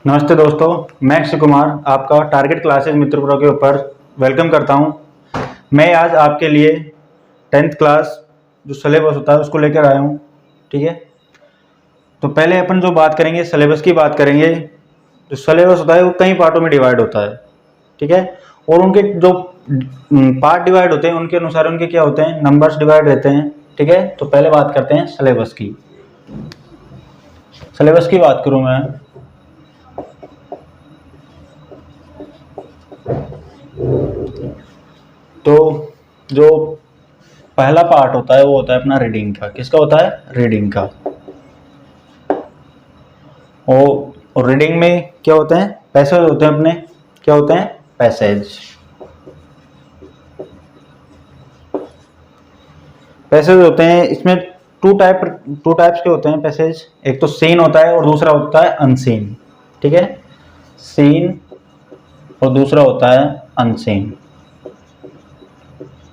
नमस्ते दोस्तों, मैं अक्षय कुमार आपका टारगेट क्लासेज मित्र प्रो के ऊपर वेलकम करता हूं। मैं आज आपके लिए 10th क्लास जो सिलेबस होता है उसको लेकर आया हूं। ठीक है, तो पहले अपन जो बात करेंगे सिलेबस की बात करेंगे। जो सिलेबस होता है वो कई पार्टों में डिवाइड होता है। ठीक है, और उनके जो पार्ट डिवाइड होते हैं उनके अनुसार उनके क्या होते हैं, नंबर्स डिवाइड रहते हैं। ठीक है, तो पहले बात करते हैं सिलेबस की। सिलेबस की बात करूं मैं, तो जो पहला पार्ट होता है वो होता है अपना रीडिंग का। किसका होता है? रीडिंग का। और रीडिंग में क्या होते हैं? पैसेज होते हैं अपने। क्या होते हैं? पैसेज। पैसेज होते हैं, इसमें टू टाइप्स के होते हैं पैसेज। एक तो सीन होता है और दूसरा होता है अनसीन। ठीक है, सीन और दूसरा होता है अनसीन।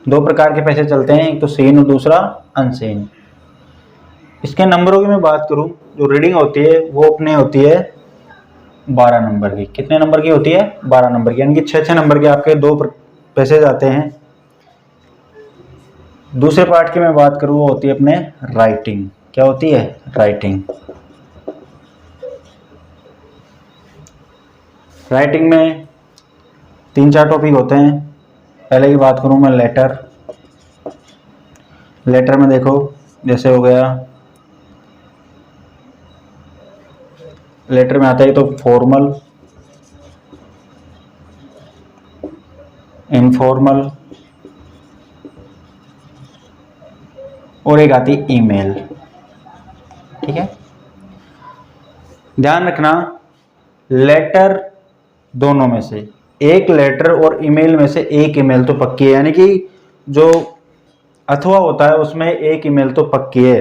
दो प्रकार के पैसेज चलते हैं, एक तो सीन और दूसरा अनसीन। इसके नंबरों की मैं बात करूं, जो रीडिंग होती है वो अपने होती है 12 नंबर की। कितने नंबर की होती है? 12 नंबर की, यानी कि 6 नंबर के आपके दो पैसेज आते हैं। दूसरे पार्ट की मैं बात करूं वो होती है अपने राइटिंग। क्या होती है? राइटिंग। राइटिंग में 3-4 टॉपिक होते हैं। पहले की बात करूं मैं लेटर। लेटर में देखो, जैसे हो गया, लेटर में आता है तो फॉर्मल, इनफॉर्मल और एक आती ईमेल। ठीक है, ध्यान रखना, लेटर दोनों में से एक लेटर और ईमेल में से एक ईमेल तो पक्की है, यानी कि जो अथवा होता है उसमें एक ईमेल तो पक्की है।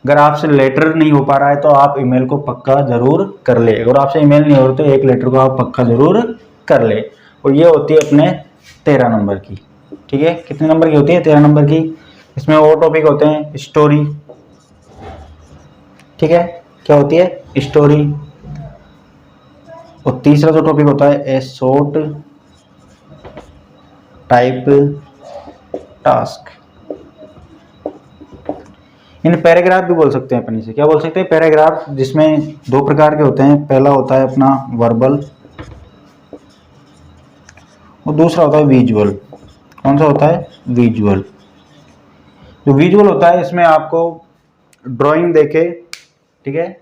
अगर आपसे लेटर नहीं हो पा रहा है तो आप ईमेल को पक्का जरूर कर ले। अगर आपसे ईमेल नहीं हो रहा तो एक लेटर को आप पक्का जरूर कर ले। और ये होती है अपने 13 नंबर की। ठीक है, कितने नंबर की होती है? 13 नंबर की। इसमें और टॉपिक होते हैं स्टोरी। ठीक है, क्या होती है? स्टोरी। और तीसरा जो टॉपिक होता है ए short type task. In paragraph भी बोल सकते हैं अपन इसे। क्या बोल सकते हैं? पैराग्राफ, जिसमें दो प्रकार के होते हैं। पहला होता है अपना वर्बल और दूसरा होता है विजुअल। कौन सा होता है? विजुअल। जो विजुअल होता है इसमें आपको ड्राइंग देके, ठीक है,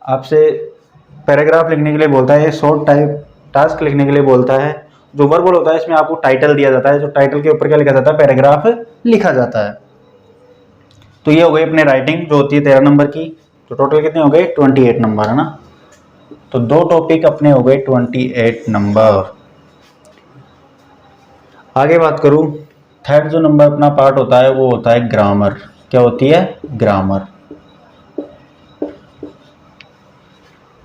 आपसे पैराग्राफ लिखने के लिए बोलता है, शॉर्ट टाइप टास्क लिखने के लिए बोलता है। जो वर्बल होता है इसमें आपको टाइटल दिया जाता है, जो टाइटल के ऊपर क्या लिखा जाता है? पैराग्राफ लिखा जाता है। तो ये हो गई अपने राइटिंग जो होती है 13 नंबर की। तो टोटल कितने हो गए? 28 नंबर, है ना। तो दो टॉपिक अपने हो गए 28 नंबर। आगे बात करूं, थर्ड जो नंबर अपना पार्ट होता है वो होता है ग्रामर। क्या होती है? ग्रामर।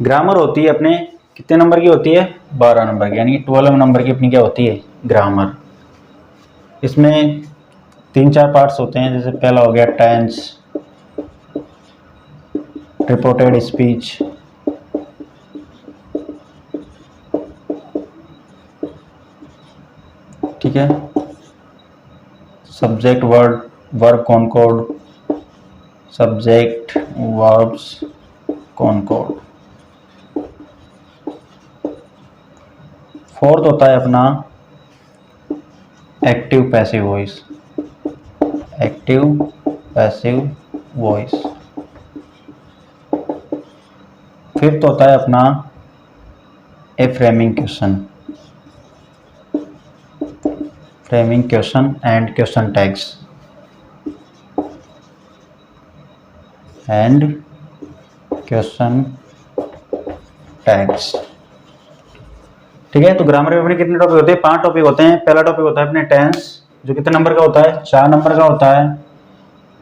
ग्रामर होती है अपने कितने नंबर की होती है? 12 नंबर की, यानी कि 12 नंबर की अपनी क्या होती है? ग्रामर। इसमें 3-4 पार्ट्स होते हैं। जैसे पहला हो गया टेंस, रिपोर्टेड स्पीच, ठीक है, subject word verb concord, subject verbs concord. Fourth होता है अपना active passive voice. Active passive voice. Fifth होता है अपना a framing question. Framing question and question tags and question tags. ठीक है, तो ग्रामर में अपने कितने टॉपिक होते हैं? 5 टॉपिक होते हैं। पहला टॉपिक होता है अपने टेंस, जो कितने नंबर का होता है? 4 नंबर का होता है।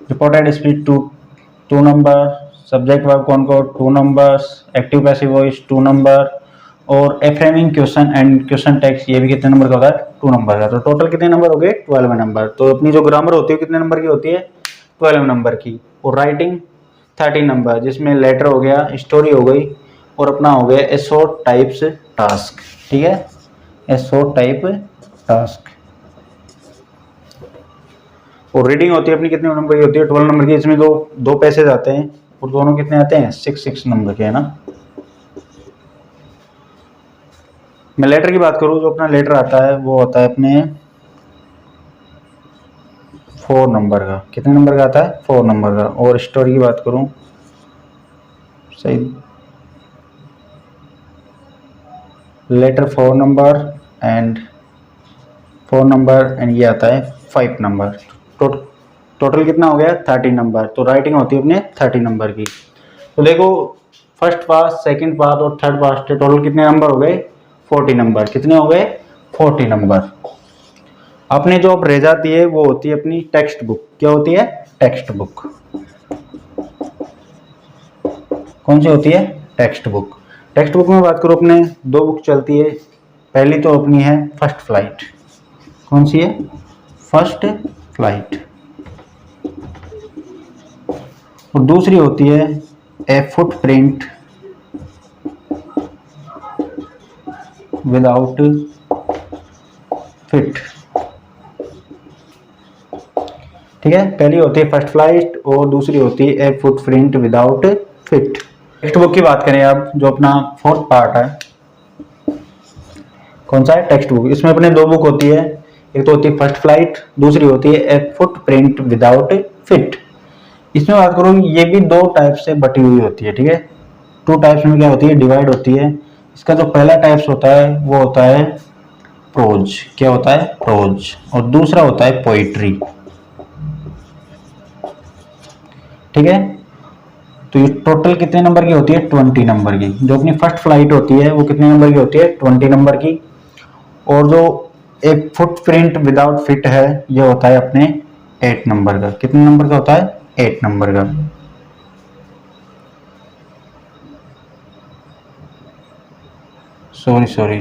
Reported speech 2 number, subject verb concord 2 numbers, active passive voice 2 number, और a framing question and question tags ये भी कितने नंबर का होता है? 2 नंबर का। तो टोटल कितने नंबर हो गए? 12 नंबर। तो अपनी जो ग्रामर होती है कितने नंबर की होती है? 12 नंबर की। और राइटिंग 30 नंबर, जिसमें लेटर हो गया, स्टोरी हो गई और अपना हो गया ए शॉर्ट टाइप्स टास्क। ठीक है, ए शॉर्ट टाइप टास्क। और रीडिंग होती है अपनी कितने नंबर की होती है? 12 नंबर की। इसमें दो पैसेज आते हैं और दोनों कितने आते हैं? 6 नंबर के, है ना। मैं लेटर की बात करूं, जो अपना लेटर आता है वो होता है अपने 4 नंबर का। कितने नंबर का आता है? 4 नंबर का। और स्टोरी की बात करूं, सही, letter 4 number and 4 number and ये आता है 5 नंबर। टोटल कितना हो गया? 30 नंबर। तो राइटिंग होती है अपने 30 नंबर की। तो देखो, फर्स्ट पास, सेकंड पास और थर्ड पास के टोटल कितने नंबर हो गए? 40 नंबर। कितने हो गए? 40 नंबर। अपने जो अब रह जाती है वो होती है अपनी टेक्स्ट बुक। क्या होती है? Text book. कौन सी होती है? Text book. टेक्स्ट बुक में बात करूं, अपने 2 बुक चलती है। पहली तो अपनी है फर्स्ट फ्लाइट। कौन सी है? First flight. और दूसरी होती है ए फुटप्रिंट विदाउट फिट। ठीक है, पहली होती है फर्स्ट फ्लाइट और दूसरी होती है a footprint without fit. Textbook की बात करें अब, जो अपना 4th पार्ट है, कौन सा है? Text book. इसमें अपने 2 बुक होती है। एक तो होती है फर्स्ट फ्लाइट, दूसरी होती है ए फुटप्रिंट विदाउट फिट। इसमें बात करूँ, ये भी 2 टाइप से बटी हुई होती है। ठीक है, 2 टाइप्स में क्या होती है? डिवाइड होती है। इसका जो पहला टाइप्स होता है वो होता है प्रोज। क्या होता है? प्रोज। और दूसरा होता है पोइट्री। ठीक है, तो ये टोटल कितने नंबर की होती है? 20 नंबर की। जो अपनी फर्स्ट फ्लाइट होती है वो कितने नंबर की होती है? 20 नंबर की। और जो एक फुटप्रिंट विदाउट फिट है ये होता है अपने 8 नंबर का। कितने नंबर का होता है? 8 नंबर का। सॉरी,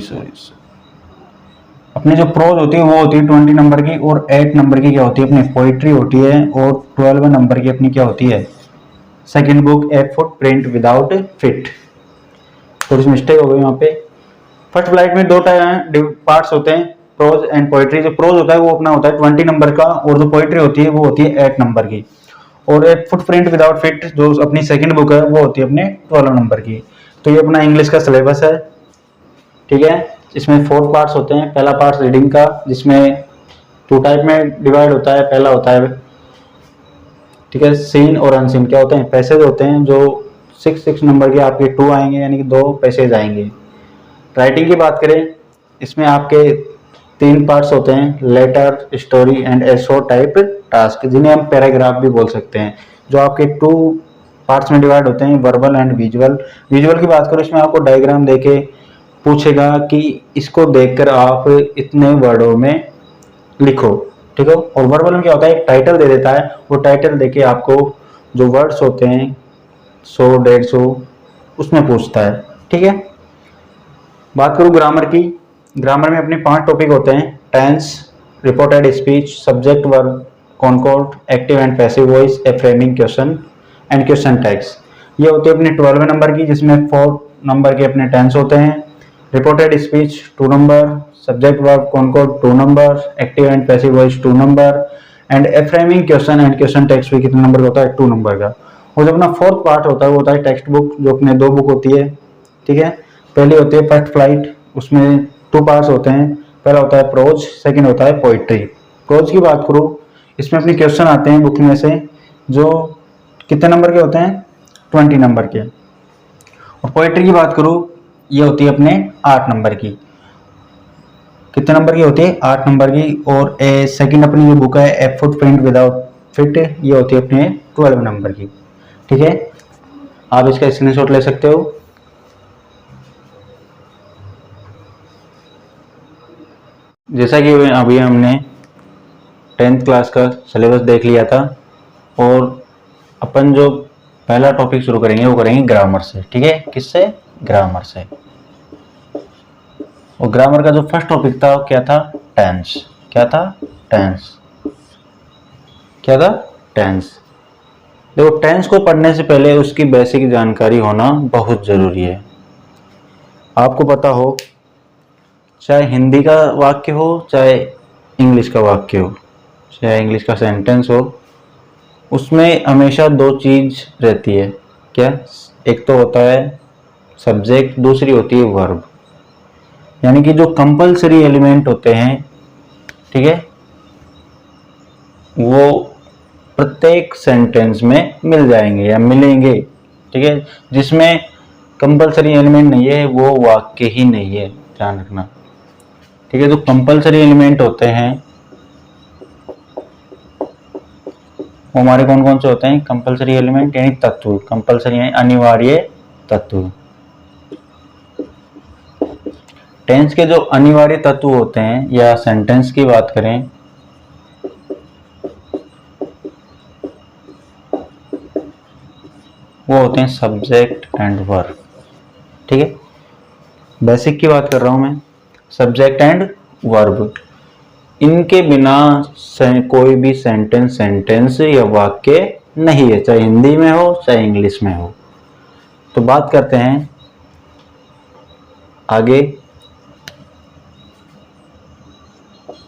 अपनी जो प्रोज होती है वो होती है 20 नंबर की। और 8 नंबर की क्या होती है? अपनी पोइट्री होती है। और 12 नंबर की अपनी क्या होती है? सेकंड बुक ए फुटप्रिंट विदाउट फिट। थोड़ी सी मिस्टेक हो गई यहाँ पे। फर्स्ट फ्लाइट में 2 पार्ट्स होते हैं, प्रोज एंड पोइट्री। जो प्रोज होता है वो अपना होता है 20 नंबर का और जो पोइट्री होती है वो होती है 8 नंबर की। और एक फुटप्रिंट विदाउट फिट जो अपनी सेकंड बुक है वो होती है अपने 12 नंबर की। तो ये अपना इंग्लिश का सिलेबस है। ठीक है, इसमें 4 पार्ट्स होते हैं। पहला पार्ट रीडिंग का, जिसमें 2 टाइप में डिवाइड होता है। पहला होता है, ठीक है, सीन और अनसीन। क्या होते हैं? पैसेज होते हैं जो 6 नंबर के आपके 2 आएंगे, यानी कि 2 पैसेज आएंगे। राइटिंग की बात करें, इसमें आपके 3 पार्ट्स होते हैं, letter, story and a short type task, जिन्हें हम पैराग्राफ भी बोल सकते हैं। जो आपके 2 पार्ट्स में डिवाइड होते हैं, वर्बल एंड विजुअल। विजुअल की बात करो, इसमें आपको डायग्राम देके पूछेगा कि इसको देखकर आप इतने वर्डों में लिखो। ठीक है, और वर्बल में क्या होता है? एक टाइटल दे देता है, वो टाइटल देके आपको जो वर्ड्स होते हैं 100 150 उसमें पूछता है। ठीक है, बात करूं ग्रामर की। ग्रामर में अपने 5 टॉपिक होते हैं, tense, reported speech, subject verb, concord, active and passive voice, a framing question and question tags. ये होते हैं अपने 12 नंबर की, जिसमें 4 नंबर के अपने टेंस होते हैं, reported speech 2 number, subject verb concord 2 number, active and passive voice 2 number and a framing question and question tags भी कितने नंबर का होता है? 2 नंबर का। और जो अपना 4th पार्ट होता है वो होता है टेक्स्ट बुक, जो अपने 2 बुक होती है। ठीक है, पहली होती है फर्स्ट फ्लाइट, उसमें 2 पार्ट्स होते हैं। पहला होता है प्रोज, सेकंड होता है पोइट्री। प्रोज की बात करूँ, इसमें अपने क्वेश्चन आते हैं बुक में से, जो कितने नंबर के होते हैं? 20 नंबर के। और पोइट्री की बात करूँ, ये होती है अपने 8 नंबर की। कितने नंबर की होती है? 8 नंबर की। और सेकंड अपनी जो बुक है ए फुटप्रिंट विदाउट फिट, ये होती है अपने 12 नंबर की। ठीक है, आप इसका स्क्रीनशॉट ले सकते हो। जैसा कि अभी हमने 10th क्लास का सिलेबस देख लिया था, और अपन जो पहला टॉपिक शुरू करेंगे वो करेंगे ग्रामर से। ठीक है, किससे? ग्रामर से। और ग्रामर का जो फर्स्ट टॉपिक था वो क्या था? टेंस। क्या था? टेंस। क्या था? टेंस। देखो, टेंस को पढ़ने से पहले उसकी बेसिक जानकारी होना बहुत ज़रूरी है। आपको पता हो, चाहे हिंदी का वाक्य हो, चाहे इंग्लिश का वाक्य हो, चाहे इंग्लिश का सेंटेंस हो, उसमें हमेशा दो चीज़ रहती है। क्या? एक तो होता है सब्जेक्ट, दूसरी होती है वर्ब। यानी कि जो कंपलसरी एलिमेंट होते हैं, ठीक है, वो प्रत्येक सेंटेंस में मिल जाएंगे या मिलेंगे। ठीक है, जिसमें कंपलसरी एलिमेंट नहीं है वो वाक्य ही नहीं है, ध्यान रखना। ठीक है, जो कंपलसरी एलिमेंट होते हैं वो हमारे कौन कौन से होते हैं? कंपलसरी एलिमेंट यानी तत्व, कंपलसरी यानी अनिवार्य तत्व। टेंस के जो अनिवार्य तत्व होते हैं, या सेंटेंस की बात करें, वो होते हैं सब्जेक्ट एंड वर्ब। ठीक है, बेसिक की बात कर रहा हूं मैं, सब्जेक्ट एंड वर्ब। इनके बिना कोई भी सेंटेंस या वाक्य नहीं है, चाहे हिंदी में हो चाहे इंग्लिश में हो। तो बात करते हैं आगे।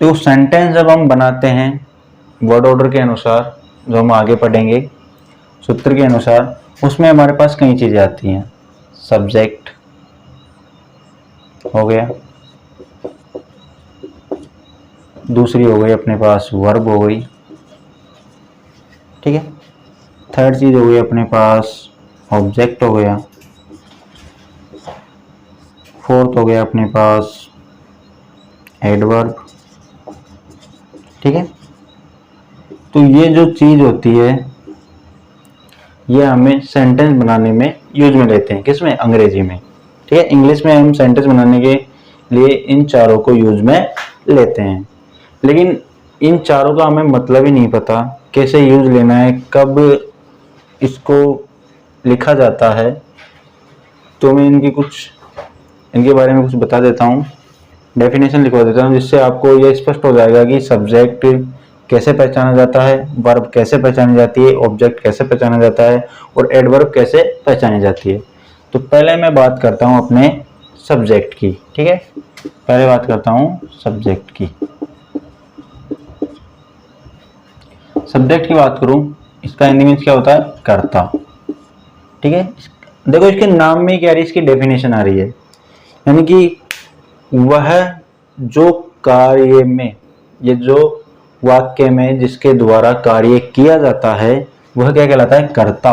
तो सेंटेंस जब हम बनाते हैं वर्ड ऑर्डर के अनुसार, जो हम आगे पढ़ेंगे सूत्र के अनुसार, उसमें हमारे पास कई चीजें आती हैं। सब्जेक्ट हो गया, दूसरी हो गई अपने पास वर्ब हो गई, ठीक है, थर्ड चीज हो गई अपने पास ऑब्जेक्ट हो गया, फोर्थ हो गया अपने पास एडवर्ब। ठीक है, तो ये जो चीज होती है ये हमें सेंटेंस बनाने में यूज में लेते हैं। किसमें? अंग्रेजी में। ठीक है, इंग्लिश में हम सेंटेंस बनाने के लिए इन चारों को यूज में लेते हैं, लेकिन इन चारों का हमें मतलब ही नहीं पता, कैसे यूज लेना है, कब इसको लिखा जाता है। तो मैं इनके बारे में कुछ बता देता हूँ, डेफिनेशन लिखवा देता हूँ, जिससे आपको यह स्पष्ट हो जाएगा कि सब्जेक्ट कैसे पहचाना जाता है, वर्ब कैसे पहचानी जाती है, ऑब्जेक्ट कैसे पहचाना जाता है, और एडवर्ब कैसे पहचानी जाती है। तो पहले मैं बात करता हूँ अपने सब्जेक्ट की। ठीक है, पहले बात करता हूँ सब्जेक्ट की। सब्जेक्ट की बात करूं, इसका हिंदी में क्या होता है? कर्ता। ठीक है, देखो इसके नाम में क्या आ रही है, इसकी डेफिनेशन आ रही है, यानी कि वह जो कार्य में, ये जो वाक्य में जिसके द्वारा कार्य किया जाता है वह क्या कहलाता है? कर्ता,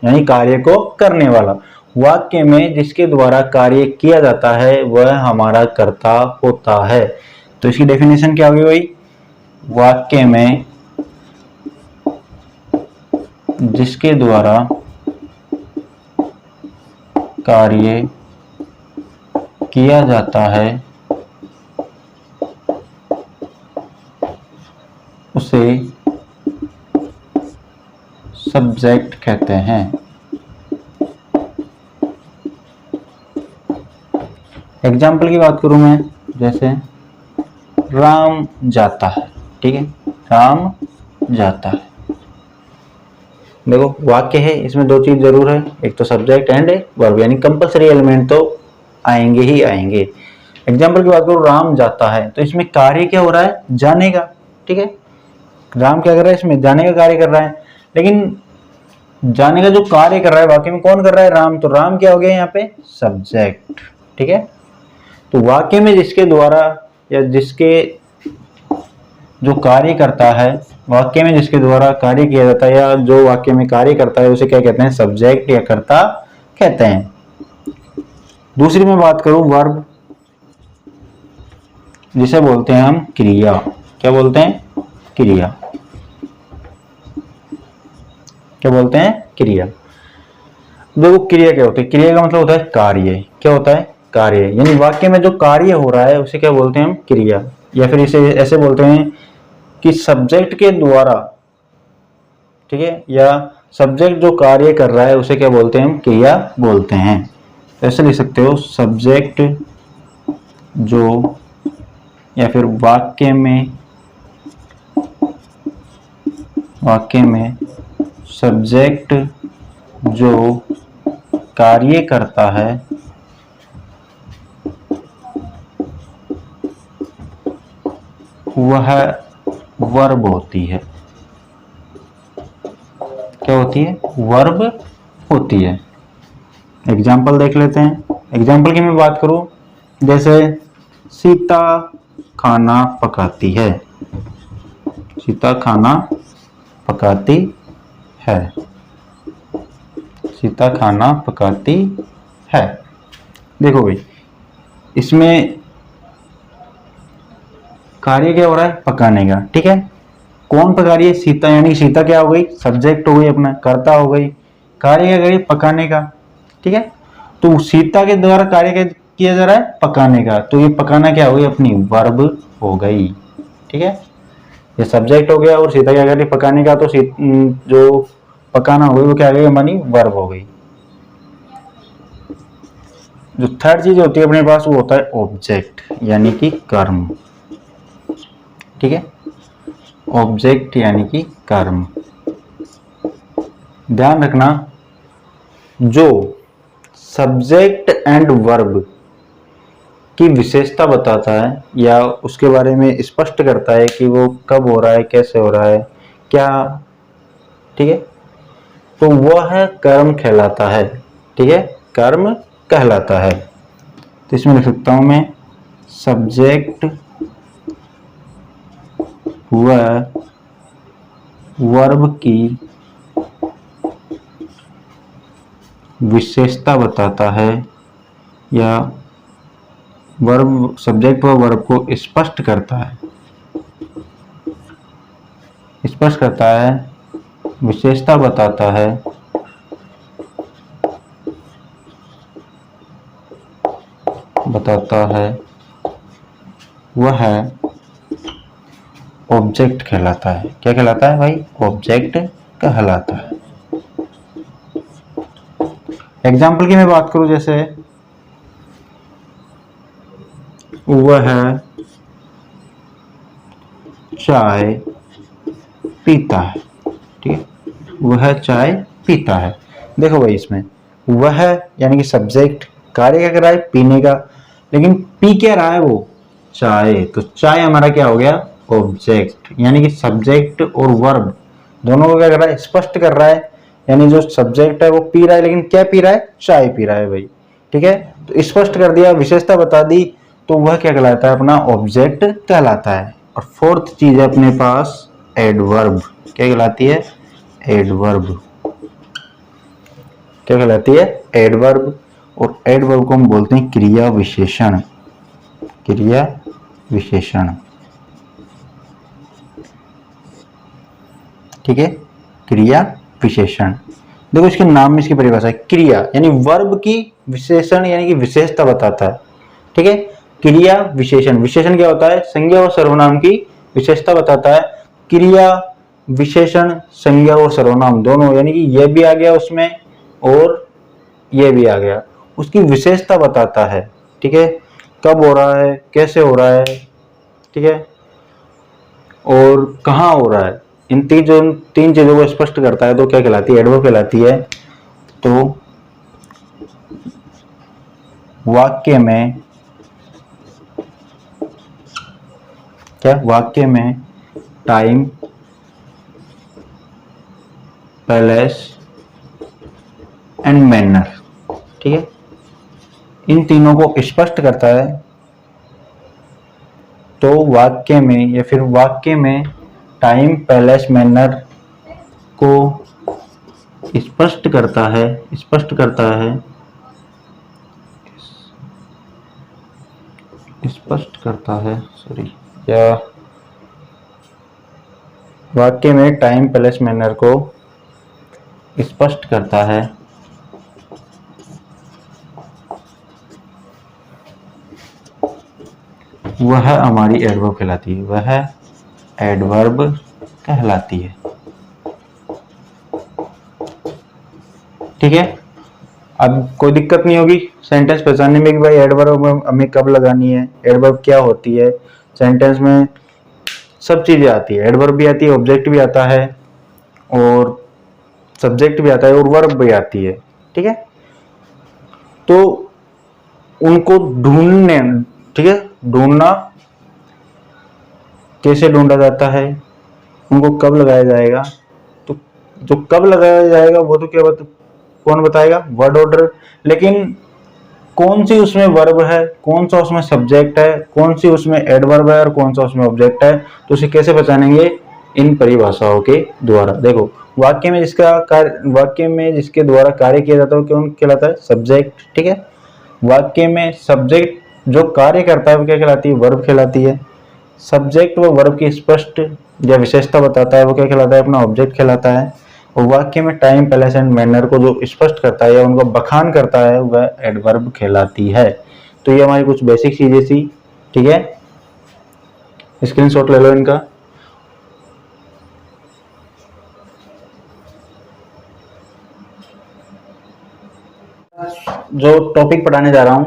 यानी कार्य को करने वाला। वाक्य में जिसके द्वारा कार्य किया जाता है वह हमारा कर्ता होता है। तो इसकी डेफिनेशन क्या होगी भाई? वाक्य में जिसके द्वारा कार्य किया जाता है उसे सब्जेक्ट कहते हैं। एग्जाम्पल की बात करूं मैं, जैसे राम जाता है। ठीक है, राम जाता है। देखो वाक्य है, इसमें दो चीज जरूर है, एक तो सब्जेक्ट एंड वर्ब, यानी कंपलसरी एलिमेंट तो आएंगे ही आएंगे। एग्जाम्पल की बात करूं, राम जाता है, तो इसमें कार्य क्या हो रहा है? जाने का। ठीक है, राम क्या कर रहा है? इसमें जाने का कार्य कर रहा है, लेकिन जाने का जो कार्य कर रहा है वाक्य में कौन कर रहा है? राम। तो राम क्या हो गया यहाँ पे? सब्जेक्ट। ठीक है, तो वाक्य में जिसके द्वारा या जिसके जो कार्य करता है, वाक्य में जिसके द्वारा कार्य किया जाता है या जो वाक्य में कार्य करता है उसे क्या कहते हैं? सब्जेक्ट या कर्ता कहते हैं। दूसरी में बात करूं वर्ब, जिसे बोलते हैं हम क्रिया। क्या बोलते हैं? क्रिया। क्या बोलते हैं? क्रिया। देखो क्रिया क्या होती है? क्रिया का मतलब होता है कार्य। क्या होता है? कार्य, यानी वाक्य में जो कार्य हो रहा है उसे क्या बोलते हैं हम? क्रिया। या फिर इसे ऐसे बोलते हैं कि सब्जेक्ट के द्वारा, ठीक है, या सब्जेक्ट जो कार्य कर रहा है उसे क्या बोलते हैं हम? क्रिया बोलते हैं। तो ऐसे लिख सकते हो, सब्जेक्ट जो, या फिर वाक्य में सब्जेक्ट जो कार्य करता है वह वर्ब होती है। क्या होती है? वर्ब होती है। एग्जाम्पल देख लेते हैं। एग्जाम्पल की मैं बात करूं, जैसे सीता खाना पकाती है। सीता खाना पकाती है। सीता खाना पकाती है। देखो भाई, इसमें कार्य क्या हो रहा है? पकाने का। ठीक है, कौन पका रही है? सीता, यानी सीता क्या हो गई? सब्जेक्ट हो गई, अपना कर्ता हो गई। कार्य क्या करिए? पकाने का। ठीक है, तो सीता के द्वारा कार्य किया जा रहा है पकाने का, तो ये पकाना क्या हो गई? अपनी वर्ब हो गई। ठीक है, ये सब्जेक्ट हो गया और सीता क्या कर रही? पकाने का, तो जो पकाना हो गई वो क्या हो गई? हमारी वर्ब हो गई। जो थर्ड चीज होती है अपने पास, वो होता है ऑब्जेक्ट, यानी कि कर्म। ठीक है, ऑब्जेक्ट यानी कि कर्म। ध्यान रखना, जो सब्जेक्ट एंड वर्ब की विशेषता बताता है या उसके बारे में स्पष्ट करता है कि वो कब हो रहा है, कैसे हो रहा है, क्या, ठीक है, तो वह कर्म कहलाता है। ठीक है, कर्म कहलाता है। तो इसमें लिख सकता हूं मैं, सब्जेक्ट वह वर्ब की विशेषता बताता है या वर्ब, सब्जेक्ट व वर्ब को स्पष्ट करता है, स्पष्ट करता है, विशेषता बताता है, वह ऑब्जेक्ट कहलाता है। क्या कहलाता है भाई? ऑब्जेक्ट कहलाता है। एग्जाम्पल की मैं बात करूं, जैसे वह चाय पीता है। ठीक है, वह चाय पीता है। देखो भाई, इसमें वह यानी कि सब्जेक्ट, कार्य क्या कर रहा है? पीने का, लेकिन पी क्या रहा है वो? चाय। तो चाय हमारा क्या हो गया? ऑब्जेक्ट, यानी कि सब्जेक्ट और वर्ब दोनों को क्या कर रहा है? स्पष्ट कर रहा है। यानी जो सब्जेक्ट है वो पी रहा है, लेकिन क्या पी रहा है? चाय पी रहा है भाई। ठीक है, तो स्पष्ट कर दिया, विशेषता बता दी, तो वह क्या कहलाता है? अपना ऑब्जेक्ट कहलाता है। और फोर्थ चीज है अपने पास एडवर्ब। क्या कहलाती है? एडवर्ब। क्या कहलाती है? एडवर्ब। और एडवर्ब को हम बोलते हैं क्रिया विशेषण। क्रिया विशेषण। ठीक है, क्रिया विशेषण। देखो, इसके नाम में इसकी परिभाषा है, क्रिया यानी वर्ब की, विशेषण यानी कि विशेषता बताता है। ठीक है, क्रिया विशेषण। विशेषण क्या होता है? संज्ञा और सर्वनाम की विशेषता बताता है। क्रिया विशेषण, संज्ञा और सर्वनाम दोनों, यानी कि यह भी आ गया उसमें और यह भी आ गया, उसकी विशेषता बताता है। ठीक है, कब हो रहा है, कैसे हो रहा है, ठीक है, और कहाँ हो रहा है, इन तीन चीजों को स्पष्ट करता है, तो क्या कहलाती है? एडवर्ब कहलाती है। तो वाक्य में, क्या वाक्य में टाइम, प्लेस एंड मैनर, ठीक है, इन तीनों को स्पष्ट करता है। तो वाक्य में या फिर वाक्य में टाइम, प्लेस, मैनर को स्पष्ट करता है, स्पष्ट करता है, स्पष्ट करता है, सॉरी, या वाक्य में टाइम, प्लेस, मैनर को स्पष्ट करता है, वह हमारी एडवर्ब कहलाती है। वह एडवर्ब कहलाती है। ठीक है, अब कोई दिक्कत नहीं होगी सेंटेंस पहचानने में कि भाई एडवर्ब हमें कब लगानी है, एडवर्ब क्या होती है। सेंटेंस में सब चीजें आती है, एडवर्ब भी आती है, ऑब्जेक्ट भी आता है, और सब्जेक्ट भी आता है और वर्ब भी आती है, ठीक है। तो उनको ढूंढने, ठीक है, ढूंढना कैसे ढूंढा जाता है, उनको कब लगाया जाएगा, तो जो कब लगाया जाएगा वो तो कौन बताएगा, वर्ड ऑर्डर। लेकिन कौन सी उसमें वर्ब है, कौन सा उसमें सब्जेक्ट है, कौन सी उसमें एडवर्ब है और कौन सा उसमें ऑब्जेक्ट है, तो उसे कैसे पहचानेंगे, इन परिभाषाओं के द्वारा। देखो, वाक्य में जिसके द्वारा कार्य किया जाता है वो कौन कहलाता है, सब्जेक्ट, ठीक है। वाक्य में सब्जेक्ट जो कार्य करता है वो क्या कहलाती है, वर्ब कहलाती है। सब्जेक्ट व वर्ब की स्पष्ट या विशेषता बताता है वो क्या कहलाता है, अपना ऑब्जेक्ट कहलाता है। और वाक्य में टाइम, प्लेस एंड मैनर को जो स्पष्ट करता है या उनको बखान करता है वह एडवर्ब कहलाती है। तो ये हमारी कुछ बेसिक चीजें थी, ठीक है। स्क्रीनशॉट ले लो इनका। जो टॉपिक पढ़ाने जा रहा हूं,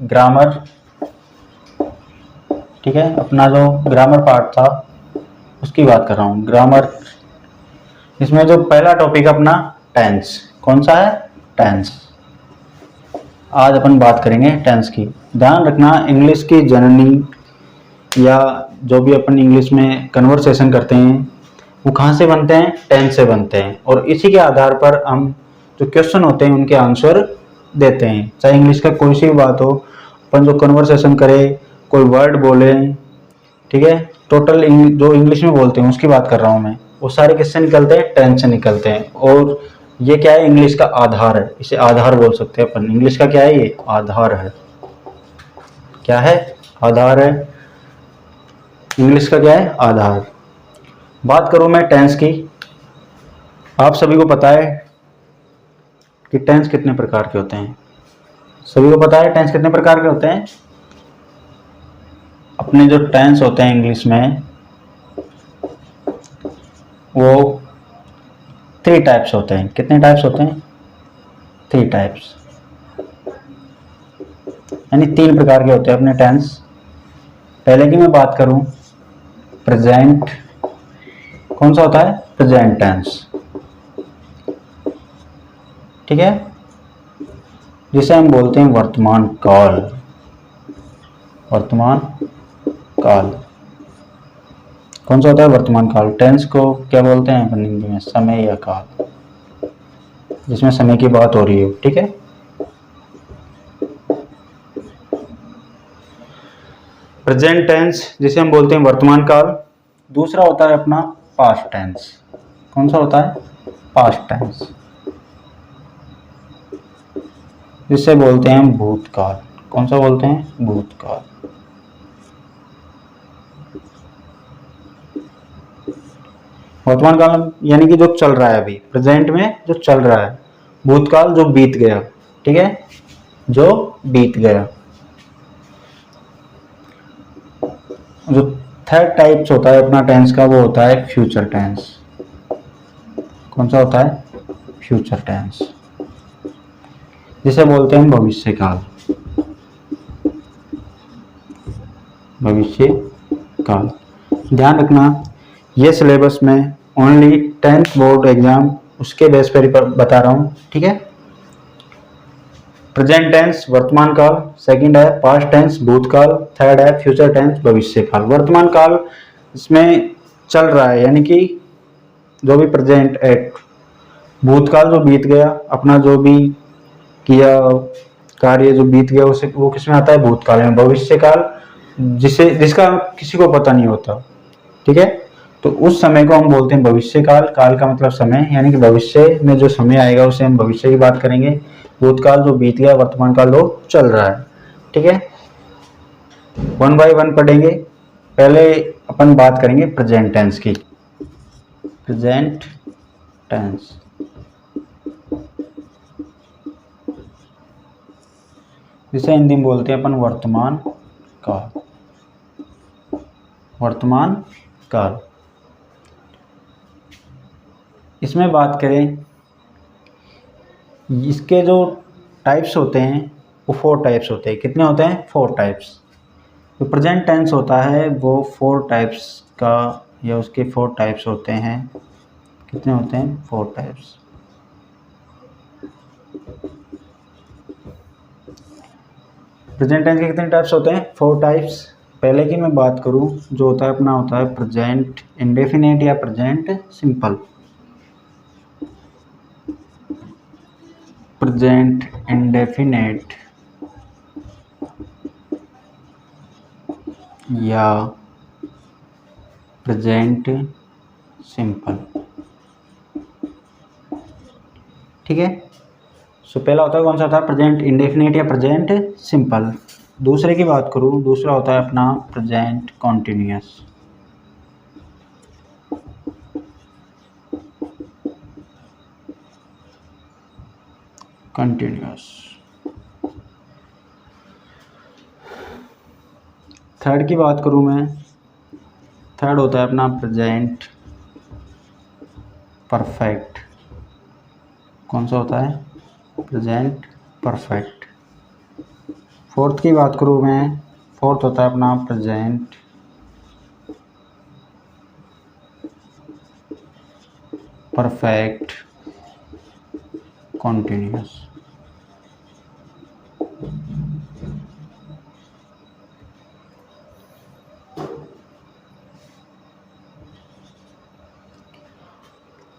ग्रामर, ठीक है, अपना जो ग्रामर पार्ट था उसकी बात कर रहा हूं, ग्रामर। इसमें जो पहला टॉपिक अपना टेंस, कौन सा है, टेंस। आज अपन बात करेंगे टेंस की। ध्यान रखना, इंग्लिश की जननी या जो भी अपन इंग्लिश में कन्वर्सेशन करते हैं वो कहाँ से बनते हैं, टेंस से बनते हैं। और इसी के आधार पर हम जो क्वेश्चन होते हैं उनके आंसर देते हैं। चाहे इंग्लिश का कोई सी भी बात हो, अपन जो कन्वर्सेशन करें, कोई वर्ड बोले, ठीक है, टोटल जो इंग्लिश में बोलते हैं उसकी बात कर रहा हूँ मैं, वो सारे किससे निकलते हैं, टेंस से निकलते हैं। और ये क्या है, इंग्लिश का आधार है, इसे आधार बोल सकते हैं अपन। इंग्लिश का क्या है, ये आधार है। क्या है, आधार है। इंग्लिश का क्या है, आधार। बात करूं मैं टेंस की, आप सभी को पता है कि टेंस कितने प्रकार के होते हैं। सभी को पता है टेंस कितने प्रकार के होते हैं। अपने जो टेंस होते हैं इंग्लिश में वो 3 टाइप्स होते हैं। कितने टाइप्स होते हैं, 3 टाइप्स, यानी 3 प्रकार के होते हैं अपने टेंस। पहले की मैं बात करूं, प्रेजेंट, कौन सा होता है, प्रेजेंट टेंस, ठीक है, जिसे हम बोलते हैं वर्तमान काल। वर्तमान काल कौन सा होता है, वर्तमान काल। टेंस को क्या बोलते हैं अपन हिंदी में, समय या काल, जिसमें समय की बात हो रही है, ठीक है। प्रेजेंट टेंस जिसे हम बोलते हैं वर्तमान काल। दूसरा होता है अपना पास्ट टेंस। कौन सा होता है, पास्ट टेंस, जिसे बोलते हैं भूतकाल। कौन सा बोलते हैं, भूतकाल। वर्तमान काल यानी कि जो चल रहा है अभी, प्रेजेंट में जो चल रहा है। भूतकाल जो बीत गया, ठीक है, जो बीत गया। जो थर्ड टाइप्स होता है अपना टेंस का वो होता है फ्यूचर टेंस। कौन सा होता है, फ्यूचर टेंस, जिसे बोलते हैं भविष्य काल। भविष्य काल। ध्यान रखना, ये सिलेबस में ओनली 10th बोर्ड एग्जाम उसके बेस पर बता रहा हूँ, ठीक है। प्रेजेंट टेंस वर्तमान काल, सेकंड है पास्ट टेंस भूतकाल, थर्ड है फ्यूचर टेंस भविष्य काल। वर्तमान काल इसमें चल रहा है, यानी कि जो भी प्रेजेंट एक्ट, भूतकाल जो बीत गया, अपना जो भी किया कार्य जो बीत गया उसे वो किसमें आता है, भूतकाल में। भविष्य काल जिसका किसी को पता नहीं होता, ठीक है, तो उस समय को हम बोलते हैं भविष्य काल। काल का मतलब समय, यानी कि भविष्य में जो समय आएगा उसे हम भविष्य की बात करेंगे। भूतकाल जो बीत गया, वर्तमान काल जो चल रहा है, ठीक है। 1 बाय 1 पढ़ेंगे। पहले अपन बात करेंगे प्रेजेंट टेंस की। प्रेजेंट टेंस, जिसे हिंदी में बोलते हैं अपन वर्तमान काल। वर्तमान काल, इसमें बात करें, इसके जो टाइप्स होते हैं वो 4 टाइप्स होते हैं। कितने होते हैं, 4 टाइप्स। जो प्रेजेंट टेंस होता है वो 4 टाइप्स का, या उसके 4 टाइप्स होते हैं। कितने होते हैं, 4 टाइप्स। प्रेजेंट टेंस के कितने टाइप्स होते हैं? 4 टाइप्स। पहले की मैं बात करूं, जो होता है अपना होता है प्रेजेंट इंडेफिनेट या प्रेजेंट सिंपल। प्रेजेंट इंडेफिनेट या प्रेजेंट सिंपल, ठीक है। सो पहला होता है कौन सा होता है? प्रेजेंट इंडेफिनिट या प्रेजेंट सिंपल। दूसरे की बात करूं, दूसरा होता है अपना प्रेजेंट कॉन्टिन्यूअस। कंटिन्यूअस। थर्ड की बात करूं मैं, थर्ड होता है अपना प्रेजेंट परफेक्ट। कौन सा होता है? Present perfect. फोर्थ की बात करूं मैं, फोर्थ होता है अपना प्रेजेंट परफेक्ट कॉन्टिन्यूअस।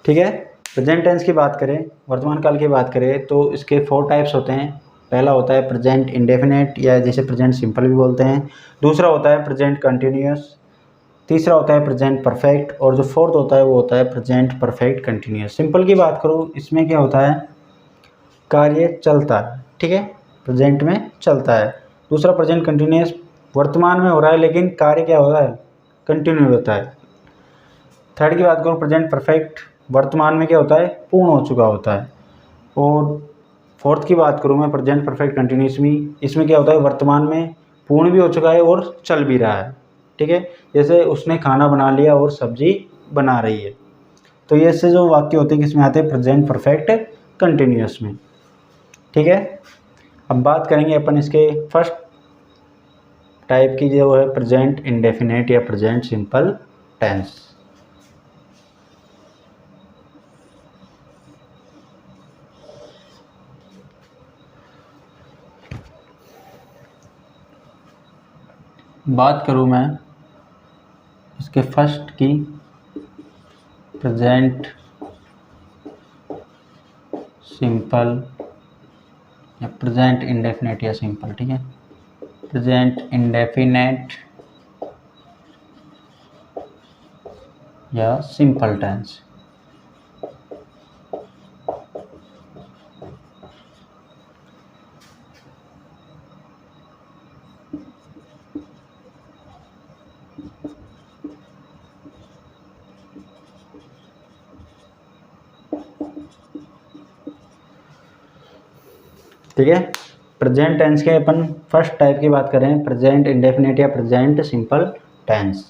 ठीक है। प्रेजेंट टेंस की बात करें, वर्तमान काल की बात करें, तो इसके 4 टाइप्स होते हैं। पहला होता है प्रेजेंट इंडेफिनेट या जिसे प्रेजेंट सिंपल भी बोलते हैं। दूसरा होता है प्रेजेंट कंटिन्यूअस। तीसरा होता है प्रेजेंट परफेक्ट। और जो फोर्थ होता है वो होता है प्रेजेंट परफेक्ट कंटिन्यूअस। सिंपल की बात करूँ, इसमें क्या होता है? कार्य चलता है, ठीक है, प्रेजेंट में चलता है। दूसरा प्रेजेंट कंटिन्यूअस, वर्तमान में हो रहा है लेकिन कार्य क्या हो रहा है? कंटिन्यू होता है। थर्ड की बात करूँ प्रेजेंट परफेक्ट, वर्तमान में क्या होता है? पूर्ण हो चुका होता है। और फोर्थ की बात करूँ मैं प्रेजेंट परफेक्ट कंटिन्यूस में, इसमें क्या होता है? वर्तमान में पूर्ण भी हो चुका है और चल भी रहा है, ठीक है। जैसे उसने खाना बना लिया और सब्जी बना रही है, तो ये ऐसे जो वाक्य होते हैं किसमें आते हैं? प्रेजेंट परफेक्ट कंटिन्यूस में, ठीक है। अब बात करेंगे अपन इसके फर्स्ट टाइप की, जो है प्रेजेंट इंडेफिनेट या प्रेजेंट सिंपल टेंस। बात करूं मैं इसके फर्स्ट की, प्रेजेंट सिंपल या प्रेजेंट इंडेफिनेट या सिंपल, ठीक है। प्रेजेंट इंडेफिनेट या सिंपल टेंस। ठीक है। प्रेजेंट टेंस के अपन फर्स्ट टाइप की बात करें, प्रेजेंट इंडेफिनिट या प्रेजेंट सिंपल टेंस,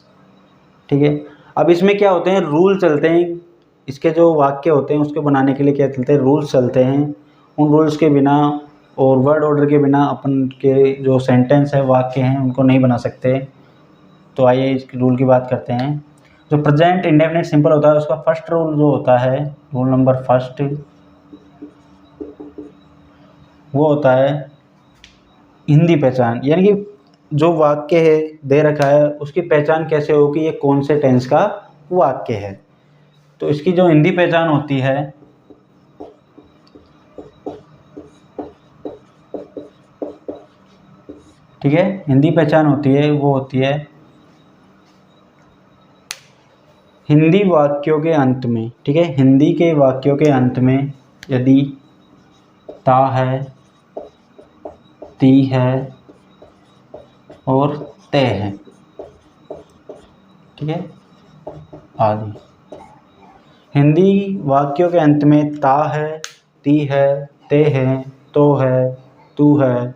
ठीक है। अब इसमें क्या होते हैं? रूल चलते हैं। इसके जो वाक्य होते हैं उसको बनाने के लिए क्या चलते हैं? रूल्स चलते हैं। उन रूल्स के बिना और वर्ड ऑर्डर के बिना अपन के जो सेंटेंस है, वाक्य हैं, उनको नहीं बना सकते। तो आइए इस रूल की बात करते हैं। जो प्रेजेंट इंडेफिनिट सिंपल होता है उसका फर्स्ट रूल जो होता है, रूल नंबर फर्स्ट, वो होता है हिंदी पहचान। यानी कि जो वाक्य है दे रखा है उसकी पहचान कैसे हो कि ये कौन से टेंस का वाक्य है। तो इसकी जो हिंदी पहचान होती है, ठीक है, हिंदी पहचान होती है, वो होती है हिंदी वाक्यों के अंत में, ठीक है, हिंदी के वाक्यों के अंत में यदि ता है, ती है और ते है, ठीक है, आदि। हिंदी वाक्यों के अंत में ता है, ती है, ते है, तो है, तू है,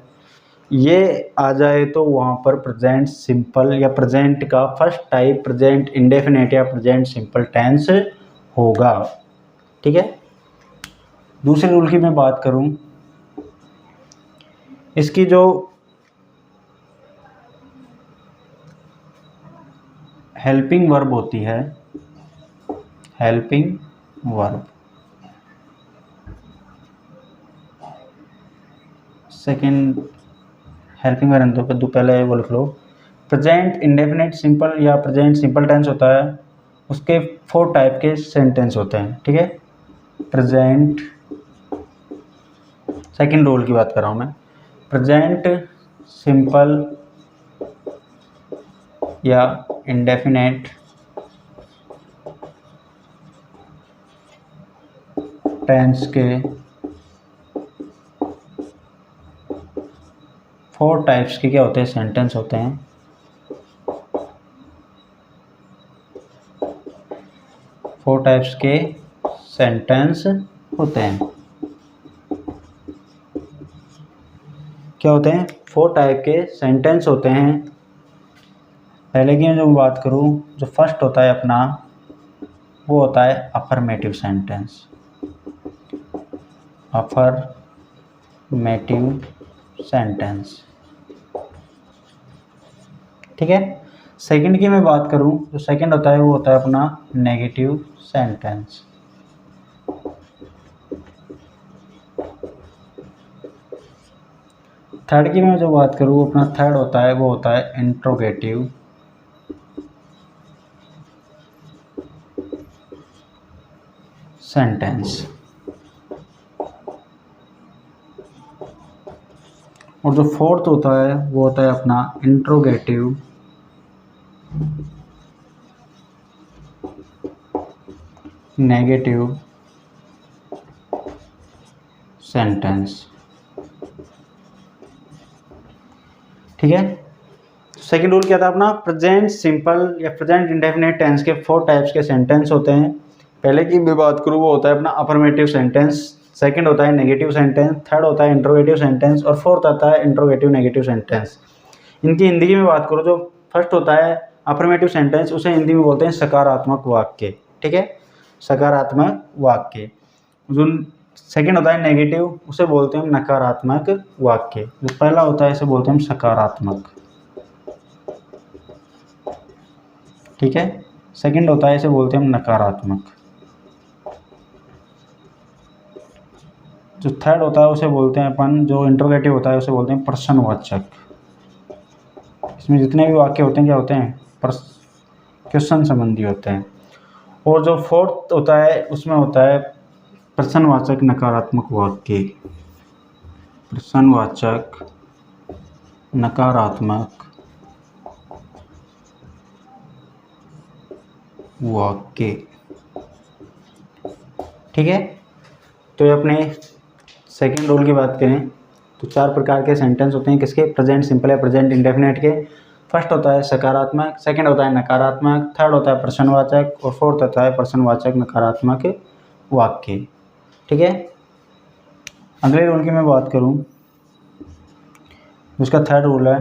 ये आ जाए तो वहाँ पर प्रेजेंट सिंपल या प्रेजेंट का फर्स्ट टाइप प्रेजेंट इंडेफिनेट या प्रेजेंट सिंपल टेंस होगा, ठीक है। दूसरे रूल की मैं बात करूं, इसकी जो हेल्पिंग वर्ब होती है, helping verb, second helping verb तो पहले वो लिख लो। प्रेजेंट इंडेफिनिट सिंपल या प्रेजेंट सिंपल टेंस होता है, उसके 4 टाइप के सेंटेंस होते हैं, ठीक है। प्रेजेंट सेकंड रूल की बात कर रहा हूँ मैं। प्रेजेंट सिंपल या इंडेफिनेट टेंस के 4 टाइप्स के क्या होते हैं, सेंटेंस होते हैं। 4 टाइप्स के सेंटेंस होते हैं। क्या होते हैं? 4 टाइप के सेंटेंस होते हैं। पहले की जो बात करूँ, जो फर्स्ट होता है अपना, वो होता है अफर्मेटिव सेंटेंस। अफर्मेटिव सेंटेंस, ठीक है। सेकंड की मैं बात करूं, तो सेकंड होता है वो होता है अपना नेगेटिव सेंटेंस। थर्ड की मैं जो बात करूं, अपना थर्ड होता है वो होता है इंट्रोगेटिव सेंटेंस। और जो फोर्थ होता है वो होता है अपना इंट्रोगेटिव नेगेटिव सेंटेंस, ठीक है। सेकंड रूल क्या था अपना? प्रेजेंट सिंपल या प्रेजेंट इंडेफिनिट टेंस के 4 टाइप्स के सेंटेंस होते हैं। पहले की मैं बात करूँ वो होता है अपना अफर्मेटिव सेंटेंस, सेकंड होता है नेगेटिव सेंटेंस, थर्ड होता है इंट्रोगेटिव सेंटेंस और फोर्थ आता है इंट्रोगेटिव नेगेटिव सेंटेंस। इनकी हिंदी की मैं बात करूँ, जो फर्स्ट होता है अफर्मेटिव सेंटेंस, उसे हिंदी में बोलते हैं सकारात्मक वाक्य, ठीक है, सकारात्मक वाक्य। जो सेकंड होता है नेगेटिव, उसे बोलते हैं नकारात्मक वाक्य। जो पहला होता है इसे बोलते हैं सकारात्मक, ठीक है। सेकंड होता है इसे बोलते हैं नकारात्मक। जो थर्ड होता है उसे बोलते हैं अपन, जो इंट्रोगेटिव होता है उसे बोलते हैं प्रश्नवाचक। इसमें जितने भी वाक्य होते हैं क्या होते हैं? क्वेश्चन संबंधी होते हैं। और जो फोर्थ होता है उसमें होता है प्रश्नवाचक नकारात्मक वाक्य। प्रश्नवाचक नकारात्मक वाक्य, ठीक है। तो ये अपने सेकंड रूल की बात करें तो 4 प्रकार के सेंटेंस होते हैं किसके? प्रेजेंट सिंपल या प्रेजेंट इंडेफिनिट के। फर्स्ट होता है सकारात्मक, सेकंड होता है नकारात्मक, थर्ड होता है प्रश्नवाचक और फोर्थ होता है प्रश्नवाचक नकारात्मक वाक्य, ठीक है। अगले रूल की मैं बात करूं, उसका थर्ड रूल है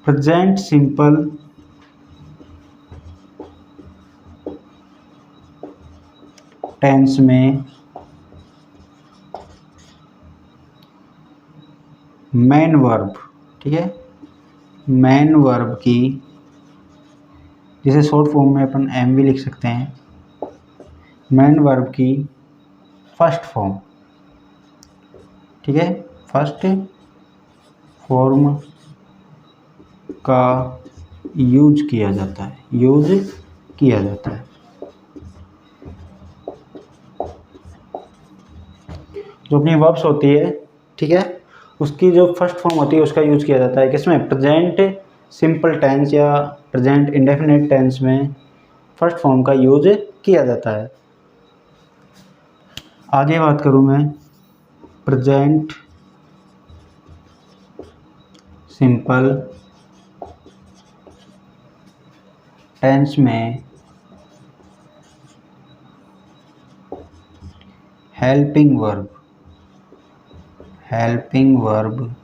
प्रेजेंट सिंपल टेंस में मेन वर्ब, ठीक है, मेन वर्ब की, जिसे शॉर्ट फॉर्म में अपन एम भी लिख सकते हैं, मेन वर्ब की फर्स्ट फॉर्म, ठीक है, फर्स्ट फॉर्म का यूज किया जाता है, यूज किया जाता है। जो अपनी वर्ब्स होती है, ठीक है, उसकी जो फर्स्ट फॉर्म होती है उसका यूज किया जाता है किसमें? प्रेजेंट सिंपल टेंस या प्रेजेंट इंडेफिनिट टेंस में फर्स्ट फॉर्म का यूज किया जाता है। आगे बात करूं मैं प्रेजेंट सिंपल टेंस में हेल्पिंग वर्ब, हेल्पिंग वर्ब,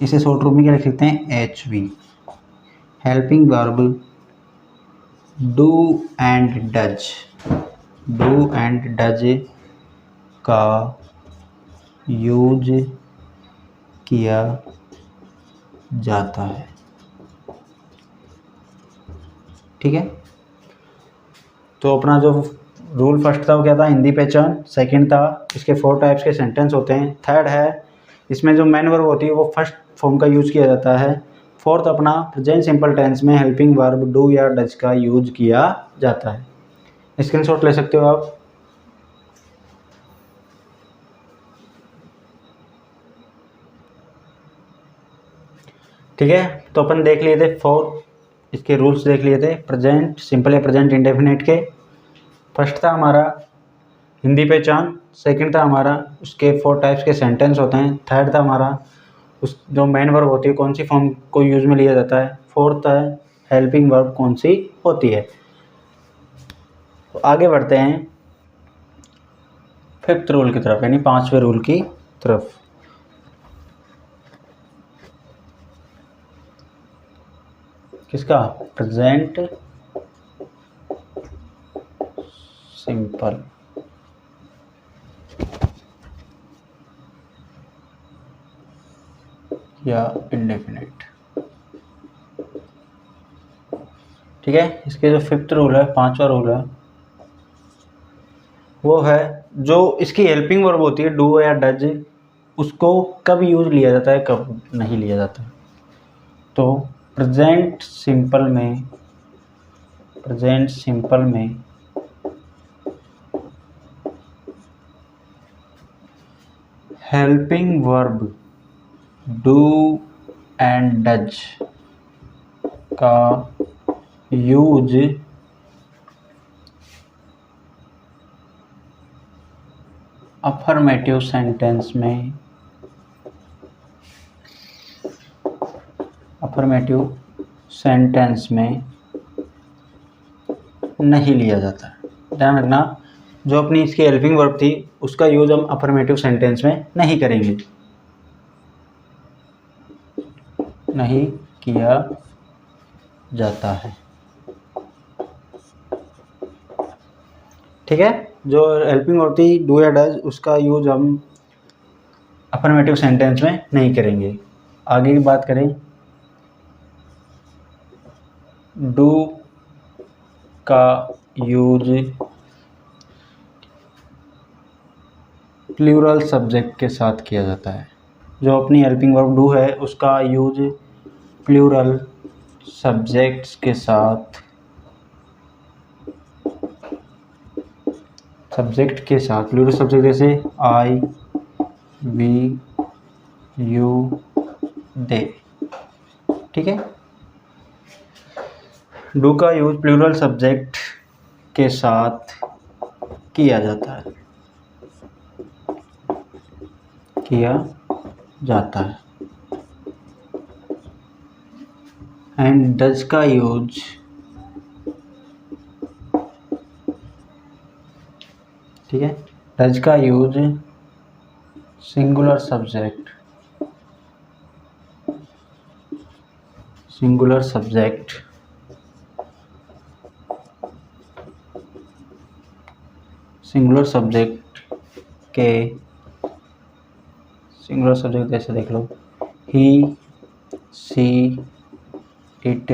इसे शॉर्ट रूप में क्या लिख सकते हैं? HV। Helping verb do and does, do and does का यूज किया जाता है, ठीक है। तो अपना जो रूल फर्स्ट था वो क्या था, हिंदी पहचान। सेकंड था इसके 4 टाइप्स के सेंटेंस होते हैं। थर्ड है इसमें जो मेन वर्ब होती है वो फर्स्ट फॉर्म का यूज किया जाता है। फोर्थ अपना प्रेजेंट सिंपल टेंस में हेल्पिंग वर्ब डू या डज का यूज किया जाता है। स्क्रीनशॉट ले सकते हो आप। ठीक है, तो अपन देख लिए थे 4 इसके रूल्स देख लिए थे प्रेजेंट सिंपल या प्रेजेंट इंडेफिनिट के। फर्स्ट था हमारा हिंदी पहचान। सेकंड था हमारा उसके 4 टाइप्स के सेंटेंस होते हैं। थर्ड था हमारा उस जो मेन वर्ब होती है कौन सी फॉर्म को यूज में लिया जाता है। फोर्थ है हेल्पिंग वर्ब कौन सी होती है। तो आगे बढ़ते हैं 5th रूल की तरफ, यानी 5वें रूल की तरफ। किसका, प्रेजेंट सिंपल या इंडेफिनिट। ठीक है, इसके जो 5th रूल है, 5वां रूल है, वो है जो इसकी हेल्पिंग वर्ब होती है डू या डज, उसको कब यूज लिया जाता है कब नहीं लिया जाता। तो प्रेजेंट सिंपल में helping verb do and does का यूज अफर्मेटिव सेंटेंस में नहीं लिया जाता। ध्यान रखना, जो अपनी इसकी हेल्पिंग वर्ब थी उसका यूज हम अफर्मेटिव सेंटेंस में नहीं करेंगे, नहीं किया जाता है। ठीक है, जो हेल्पिंग वर्ब थी डू या डज उसका यूज हम अफर्मेटिव सेंटेंस में नहीं करेंगे। आगे की बात करें, डू का यूज प्लूरल सब्जेक्ट के साथ किया जाता है। जो अपनी हेल्पिंग वर्ब डू है उसका यूज प्लूरल सब्जेक्ट्स के साथ, सब्जेक्ट के साथ, प्लूरल सब्जेक्ट जैसे आई, वी, यू, दे। ठीक है, डू का यूज प्लूरल सब्जेक्ट के साथ किया जाता है, एंड डज का यूज ठीक है, डज का यूज सिंगुलर सब्जेक्ट जैसे देख लो ही, सी, इट,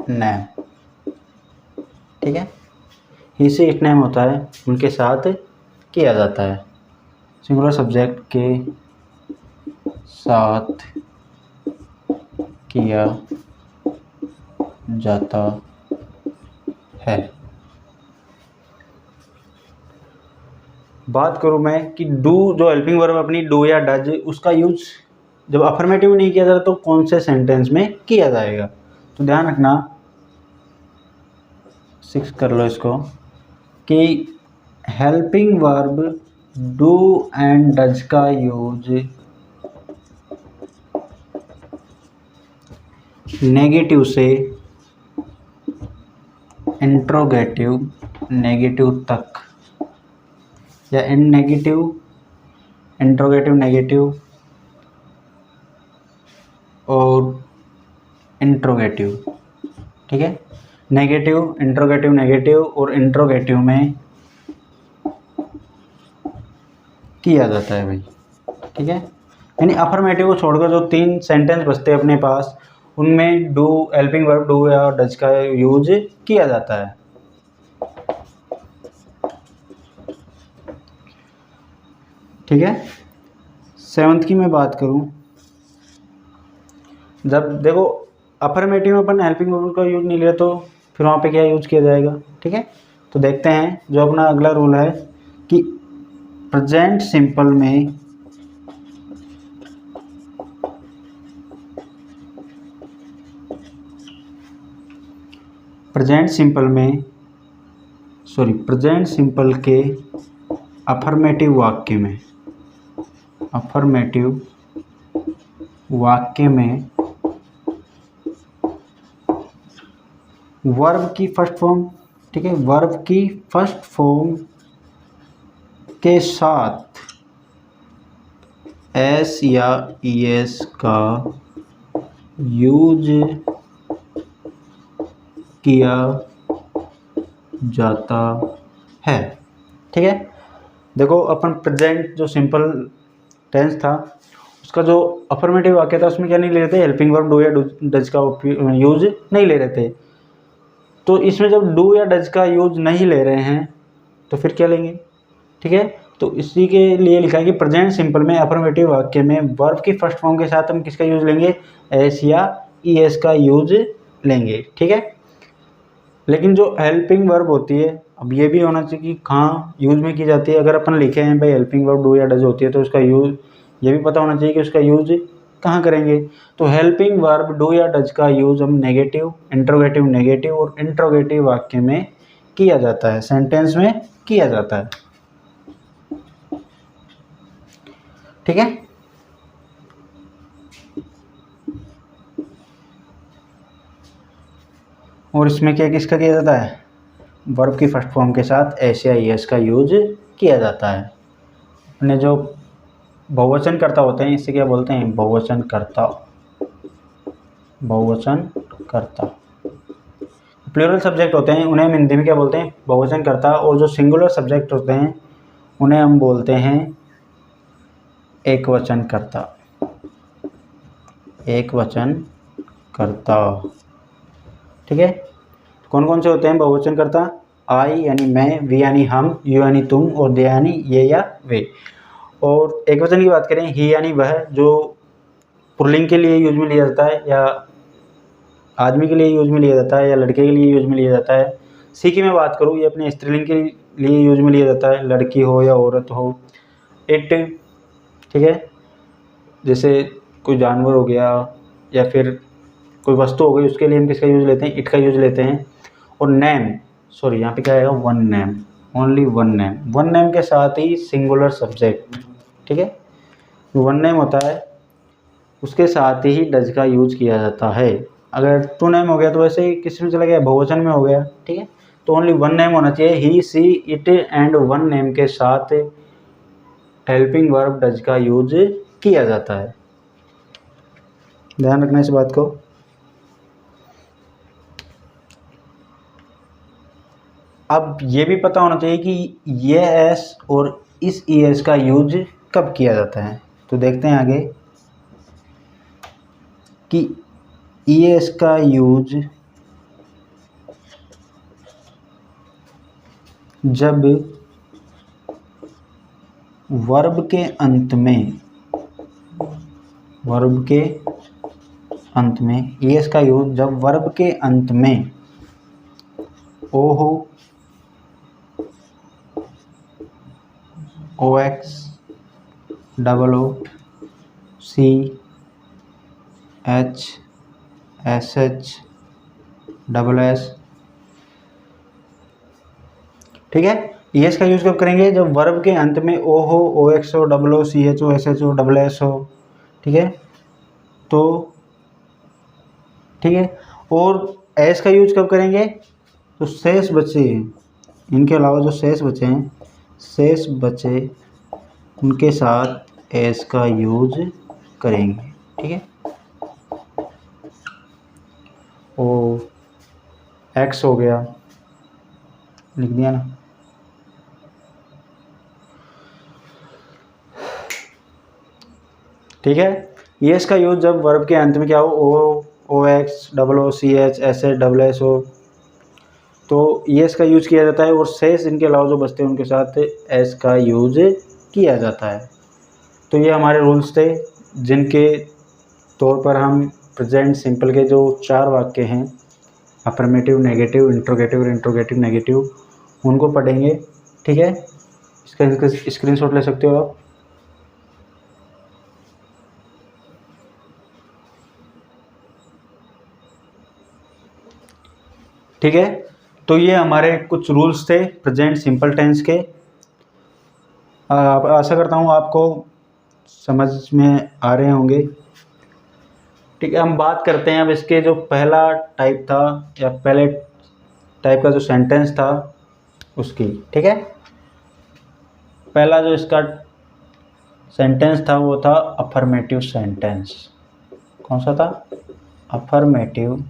नेम। ठीक है, ही, सी, इट, नेम होता है, उनके साथ किया जाता है, सिंगुलर सब्जेक्ट के साथ किया जाता है। बात करूँ मैं कि डू जो हेल्पिंग वर्ब अपनी डू या डज उसका यूज जब अफर्मेटिव नहीं किया जाता तो कौन से सेंटेंस में किया जाएगा। तो ध्यान रखना, 6 कर लो इसको, कि helping verb do and does का यूज नेगेटिव से नेगेटिव तक, या इंट्रोगेटिव और इंट्रोगेटिव। ठीक है, नेगेटिव, इंट्रोगेटिव और इंट्रोगेटिव में किया जाता है भाई। ठीक है, यानी अफर्मेटिव को छोड़कर जो 3 सेंटेंस बचते हैं अपने पास उनमें डू, हेल्पिंग वर्ब डू या डज का यूज किया जाता है। ठीक है। 7th की मैं बात करूं, जब देखो अफर्मेटिव में अपन हेल्पिंग वर्ब का यूज नहीं लिया तो फिर वहाँ पे क्या यूज किया जाएगा, ठीक है। तो देखते हैं जो अपना अगला रूल है कि प्रेजेंट सिंपल में प्रेजेंट सिंपल के अफर्मेटिव वाक्य में वर्ब की फर्स्ट फॉर्म, ठीक है, वर्ब की फर्स्ट फॉर्म के साथ एस या ईएस का यूज किया जाता है, ठीक है। देखो अपन प्रेजेंट जो सिंपल टेंस था उसका जो अफर्मेटिव वाक्य था उसमें क्या नहीं ले रहे थे, हेल्पिंग वर्ब डू या डज का यूज नहीं ले रहे थे। तो इसमें जब डू या डज का यूज नहीं ले रहे हैं तो फिर क्या लेंगे, ठीक है। तो इसी के लिए लिखा है कि प्रेजेंट सिंपल में अफर्मेटिव वाक्य में वर्ब की फर्स्ट फॉर्म के साथ हम किसका यूज लेंगे, एस या ईएस का यूज लेंगे, ठीक है। लेकिन जो हेल्पिंग वर्ब होती है, अब ये भी होना चाहिए कि कहाँ यूज में की जाती है। अगर अपन लिखे हैं भाई हेल्पिंग वर्ब डू या डज होती है तो उसका यूज ये भी पता होना चाहिए कि उसका यूज कहाँ करेंगे। तो हेल्पिंग वर्ब डू या डज का यूज हम नेगेटिव, इंट्रोगेटिव और इंट्रोगेटिव वाक्य में किया जाता है, सेंटेंस में किया जाता है, ठीक है। और इसमें क्या किसका किया जाता है, वर्ब की फर्स्ट फॉर्म के साथ एस या ईएस का यूज किया जाता है। अपने जो बहुवचन कर्ता होते हैं इससे क्या बोलते हैं, बहुवचन कर्ता। प्लूरल सब्जेक्ट होते हैं उन्हें हम हिंदी में क्या बोलते हैं, बहुवचन कर्ता। और जो सिंगुलर सब्जेक्ट होते हैं उन्हें हम बोलते हैं एकवचन कर्ता, ठीक है। कौन कौन से होते हैं बहुवचन कर्ता, आई यानी मैं, वी यानी हम, यू यानी तुम और दे यानी ये या वे। और एकवचन की बात करें, ही यानी वह, जो पुल्लिंग के लिए यूज में लिया जाता है या आदमी के लिए यूज में लिया जाता है या लड़के के लिए यूज में लिया जाता है। सी की मैं बात करूँ, ये अपने स्त्रीलिंग के लिए यूज में लिया जाता है, लड़की हो या औरत हो। इट, ठीक है, जैसे कोई जानवर हो गया या फिर कोई वस्तु हो गई उसके लिए हम किसका यूज लेते हैं, इट का यूज लेते हैं। और नेम, सॉरी यहाँ पे क्या आएगा, one name, only one name के साथ ही सिंगुलर सब्जेक्ट, ठीक है। वन नेम होता है उसके साथ ही डज का यूज किया जाता है। अगर टू नेम हो गया तो वैसे ही किस में चला गया, बहुवचन में हो गया, ठीक है। तो ओनली वन नेम होना चाहिए, ही, सी, इट एंड वन नेम के साथ हेल्पिंग वर्ब डज का यूज किया जाता है। ध्यान रखना इस बात को। अब ये भी पता होना चाहिए कि ये एस और इस ई एस का यूज कब किया जाता है। तो देखते हैं आगे कि ई एस का यूज जब वर्ब के अंत में ई एस का यूज जब वर्ब के अंत में ओ हो, O X double O C H S H double S, ठीक है। एस का यूज कब करेंगे, जब वर्ब के अंत में ओ हो, ओ एक्स हो, double O C H O S H O double S हो, ठीक है। तो ठीक है, और एस का यूज कब करेंगे, तो शेष बचे इनके अलावा जो शेष बचे उनके साथ एस का यूज करेंगे, ठीक है। ओ एक्स हो गया, लिख दिया ना, ठीक है। एस का यूज जब वर्ब के अंत में क्या हो, O X double O C H S H double S हो, तो एस का यूज किया जाता है। और शेष इनके अलावा जो बचते हैं उनके साथ एस का यूज किया जाता है। तो ये हमारे रूल्स थे जिनके तौर पर हम प्रेजेंट सिंपल के जो 4 वाक्य हैं, अफर्मेटिव, नेगेटिव, इंट्रोगेटिव और इंट्रोगेटिव नेगेटिव, उनको पढ़ेंगे। ठीक है, इसका स्क्रीनशॉट ले सकते हो आप। ठीक है, तो ये हमारे कुछ रूल्स थे प्रेजेंट सिंपल टेंस के। आशा करता हूँ आपको समझ में आ रहे होंगे। ठीक है, हम बात करते हैं अब इसके जो पहला टाइप था या पहले टाइप का जो सेंटेंस था उसकी। ठीक है, पहला जो इसका सेंटेंस था वो था अफर्मेटिव सेंटेंस। कौन सा था? Affirmative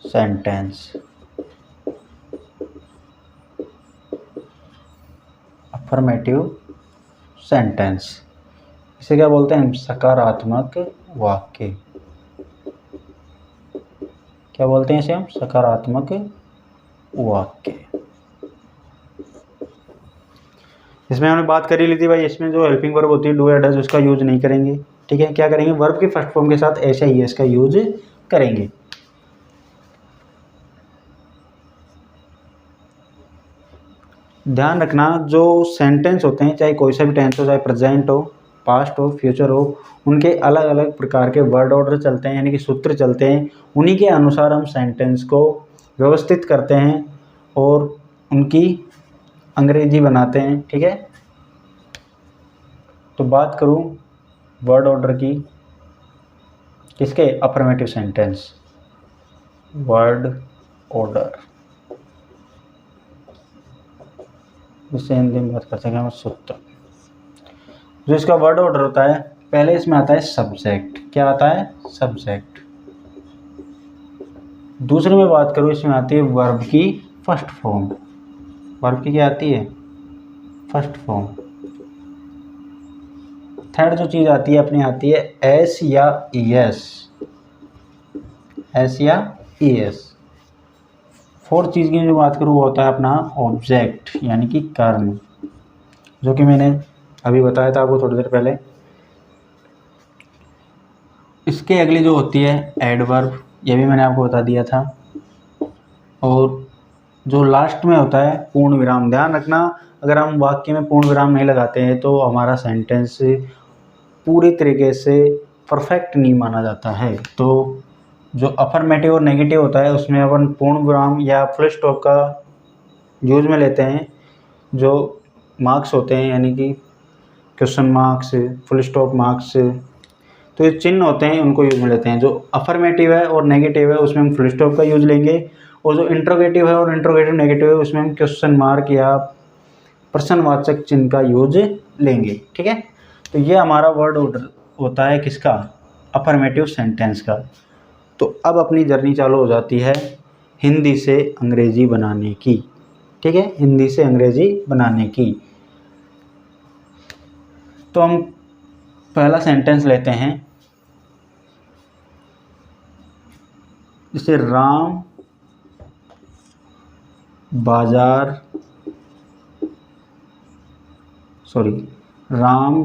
sentence. अफर्मेटिव सेंटेंस, इसे क्या बोलते हैं हम? सकारात्मक वाक्य। क्या बोलते हैं इसे हम? सकारात्मक वाक्य। इसमें हमने बात कर ही ली थी भाई, इसमें जो हेल्पिंग वर्ब होती है डू या डज, उसका यूज नहीं करेंगे। ठीक है, क्या करेंगे? वर्ब के फर्स्ट फॉर्म के साथ ऐसा ही इसका यूज करेंगे। ध्यान रखना, जो सेंटेंस होते हैं, चाहे कोई सा भी टेंस हो, चाहे प्रेजेंट हो, पास्ट हो, फ्यूचर हो, उनके अलग अलग प्रकार के वर्ड ऑर्डर चलते हैं, यानी कि सूत्र चलते हैं। उन्हीं के अनुसार हम सेंटेंस को व्यवस्थित करते हैं और उनकी अंग्रेजी बनाते हैं। ठीक है, तो बात करूं वर्ड ऑर्डर की, किसके? Affirmative sentence. वर्ड ऑर्डर, जिससे हिंदी में बात कर सकें हम, सूत्र। जो इसका वर्ड ऑर्डर होता है, पहले इसमें आता है सब्जेक्ट। क्या आता है? सब्जेक्ट। दूसरे में बात करूँ, इसमें आती है वर्ब की फर्स्ट फॉर्म। वर्ब की क्या आती है? First form. थर्ड जो चीज़ आती है अपनी, आती है एस या ईएस। एस या ईएस। फोर्थ चीज़ की जो बात करूँ वो होता है अपना ऑब्जेक्ट, यानी कि कर्म, जो कि मैंने अभी बताया था आपको थोड़ी देर पहले। इसके अगली जो होती है एडवर्ब, ये भी मैंने आपको बता दिया था। और जो लास्ट में होता है पूर्ण विराम। ध्यान रखना, अगर हम वाक्य में पूर्ण विराम नहीं लगाते हैं तो हमारा सेंटेंस पूरी तरीके से परफेक्ट नहीं माना जाता है। तो जो अफर्मेटिव और नेगेटिव होता है उसमें अपन पूर्ण विराम या फुल स्टॉप का यूज में लेते हैं। जो मार्क्स होते हैं, यानी कि question marks, full stop marks, तो ये चिन्ह होते हैं, उनको यूज में लेते हैं। जो अफर्मेटिव है और नेगेटिव है उसमें हम फुल स्टॉप का यूज लेंगे, और जो इंट्रोगेटिव है और इंट्रोगेटिव नेगेटिव है उसमें हम क्वेश्चन मार्क या प्रश्नवाचक चिन्ह का यूज लेंगे। ठीक है, तो ये हमारा वर्ड ऑर्डर होता है किसका? अफर्मेटिव सेंटेंस का। तो अब अपनी जर्नी चालू हो जाती है हिंदी से अंग्रेजी बनाने की। ठीक है, हिंदी से अंग्रेजी बनाने की। तो हम पहला सेंटेंस लेते हैं, जैसे राम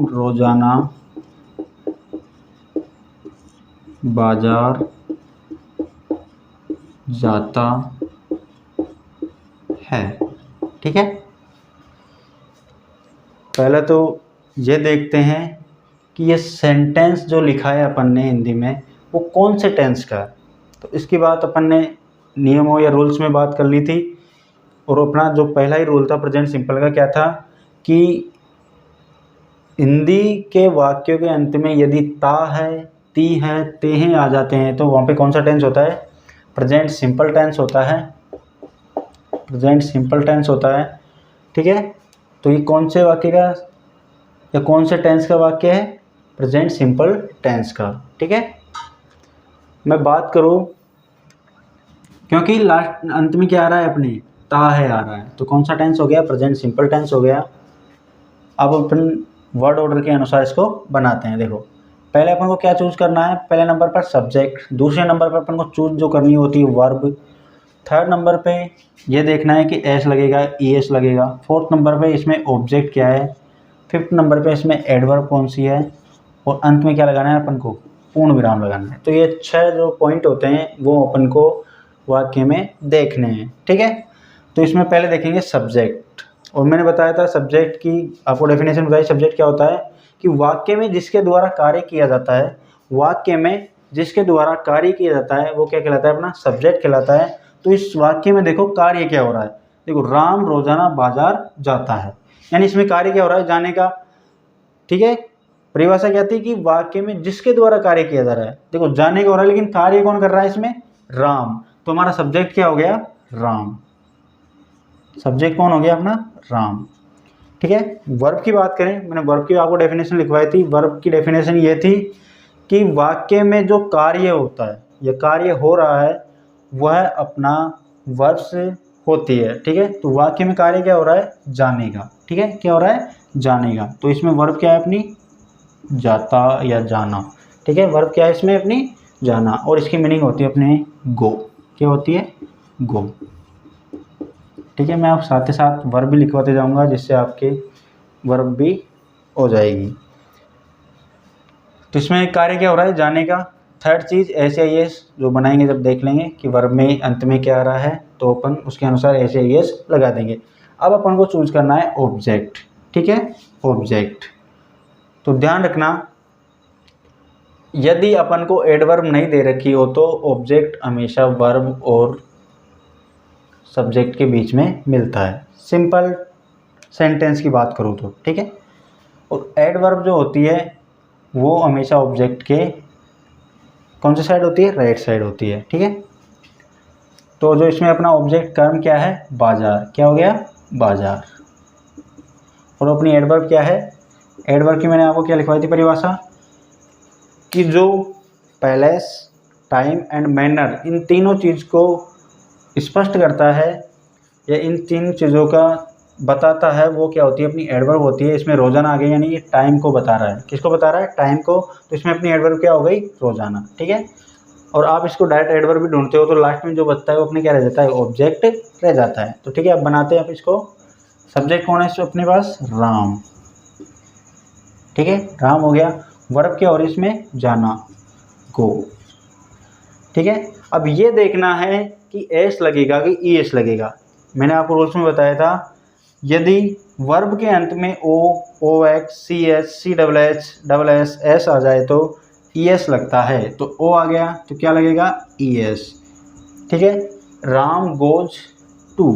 रोजाना बाजार जाता है। ठीक है, पहले तो ये देखते हैं कि ये सेंटेंस जो लिखा है अपन ने हिंदी में वो कौन से टेंस का है। तो इसकी बात अपन ने नियमों या रूल्स में बात कर ली थी। और अपना जो पहला ही रूल था प्रेजेंट सिंपल का, क्या था कि हिंदी के वाक्यों के अंत में यदि ता है, ती है, ते हैं आ जाते हैं तो वहाँ पे कौन सा टेंस होता है? प्रेजेंट सिंपल टेंस होता है। प्रेजेंट सिंपल टेंस होता है। ठीक है, तो ये कौन से वाक्य का या कौन से टेंस का वाक्य है? प्रेजेंट सिंपल टेंस का। ठीक है, मैं बात करूँ, क्योंकि लास्ट अंत में क्या आ रहा है अपने? ता है आ रहा है, तो कौन सा टेंस हो गया? प्रेजेंट सिंपल टेंस हो गया। अब अपन वर्ड ऑर्डर के अनुसार इसको बनाते हैं। देखो, पहले अपन को क्या चूज करना है? पहले नंबर पर सब्जेक्ट, दूसरे नंबर पर अपन को चूज जो करनी होती है वर्ब, थर्ड नंबर पे ये देखना है कि एस लगेगा, ई एस लगेगा, फोर्थ नंबर पे इसमें ऑब्जेक्ट क्या है, 5th नंबर पे इसमें एडवर्ब कौन सी है, और अंत में क्या लगाना है अपन को, पूर्ण विराम लगाना है। तो ये 6 जो पॉइंट होते हैं वो अपन को वाक्य में देखने हैं, ठीक है। तो इसमें पहले देखेंगे सब्जेक्ट, और मैंने बताया था सब्जेक्ट की आपको डेफिनेशन बताई। सब्जेक्ट क्या होता है कि वाक्य में जिसके द्वारा कार्य किया जाता है, वाक्य में जिसके द्वारा कार्य किया जाता है वो क्या कहलाता है, अपना सब्जेक्ट कहलाता है। तो इस वाक्य में देखो कार्य क्या हो रहा है, देखो राम रोजाना बाजार जाता है, यानी इसमें कार्य क्या हो रहा है, जाने का, ठीक है। परिभाषा क्या थी कि वाक्य में जिसके द्वारा कार्य किया जा रहा है, देखो जाने का हो रहा है लेकिन कार्य कौन कर रहा है इसमें, राम। तो हमारा सब्जेक्ट क्या हो गया, राम। सब्जेक्ट कौन हो गया अपना, राम, ठीक है। वर्ब की बात करें, मैंने वर्ब की आपको डेफिनेशन लिखवाई थी। वर्ब की डेफिनेशन ये थी कि वाक्य में जो कार्य होता है या कार्य हो रहा है वह अपना वर्ब से होती है, ठीक है। तो वाक्य में कार्य क्या हो रहा है, जाने का, ठीक है, क्या हो रहा है, जाने का। तो इसमें वर्ब क्या है अपनी, जाता या जाना, ठीक है। वर्ब क्या है इसमें अपनी, जाना, और इसकी मीनिंग होती है अपने गो, क्या होती है, गो, ठीक है। मैं आप साथ ही साथ वर्ब भी लिखवाते जाऊंगा जिससे आपके वर्ब भी हो जाएगी। तो इसमें कार्य क्या हो रहा है, जाने का। थर्ड चीज़ SIS जो बनाएंगे जब देख लेंगे कि वर्ब में अंत में क्या आ रहा है, तो अपन उसके अनुसार SIS लगा देंगे। अब अपन को चूज करना है ऑब्जेक्ट, ठीक है, ऑब्जेक्ट। तो ध्यान रखना यदि अपन को एडवर्ब नहीं दे रखी हो तो ऑब्जेक्ट हमेशा वर्ब और सब्जेक्ट के बीच में मिलता है, सिंपल सेंटेंस की बात करूँ तो, ठीक है। और एडवर्ब जो होती है वो हमेशा ऑब्जेक्ट के कौन सी साइड होती है, राइट साइड होती है, ठीक है। तो जो इसमें अपना ऑब्जेक्ट कर्म क्या है, बाजार, क्या हो गया, बाजार। और अपनी एडवर्ब क्या है, एडवर्ब की मैंने आपको क्या लिखवाई थी परिभाषा, कि जो पैलेस, टाइम एंड मैनर, इन तीनों चीज़ को स्पष्ट करता है या इन तीन चीज़ों का बताता है, वो क्या होती है, अपनी एडवर्ब होती है। इसमें रोजाना आ गई, यानी ये टाइम को बता रहा है, किसको बता रहा है, टाइम को। तो इसमें अपनी एडवर्ब क्या हो गई, रोजाना, ठीक है। और आप इसको डायरेक्ट एडवर्ब भी ढूंढते हो तो लास्ट में जो बचता है वो अपने क्या रह जाता है, ऑब्जेक्ट रह जाता है। तो ठीक है, अब बनाते हैं आप इसको। सब्जेक्ट कौन है इसमें अपने पास, राम, ठीक है, राम हो गया। वर्ब क्या हो रही है इसमें, जाना, गो, ठीक है। अब ये देखना है कि एस लगेगा कि ई एस लगेगा। मैंने आपको रूल्स में बताया था यदि वर्ब के अंत में O, O X, C H, C double H, double S, S आ जाए तो ई एस लगता है। तो ओ आ गया तो क्या लगेगा, ई एस, ठीक है। राम गोज टू,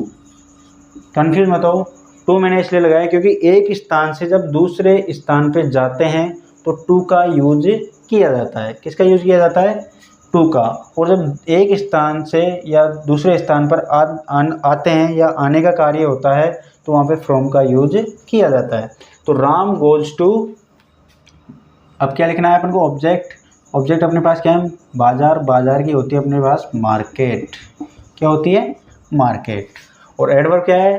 कन्फ्यूज मत हो, टू मैंने इसलिए लगाया क्योंकि एक स्थान से जब दूसरे स्थान पे जाते हैं तो टू का यूज किया जाता है। किसका यूज किया जाता है, टू का। और जब एक स्थान से या दूसरे स्थान पर आते हैं या आने का कार्य होता है तो वहाँ पे फ्रॉम का यूज किया जाता है। तो राम गोज टू, अब क्या लिखना है अपन को, ऑब्जेक्ट। ऑब्जेक्ट अपने पास क्या है, बाजार, बाजार की होती है अपने पास मार्केट, क्या होती है, मार्केट। और एडवर्ब क्या है,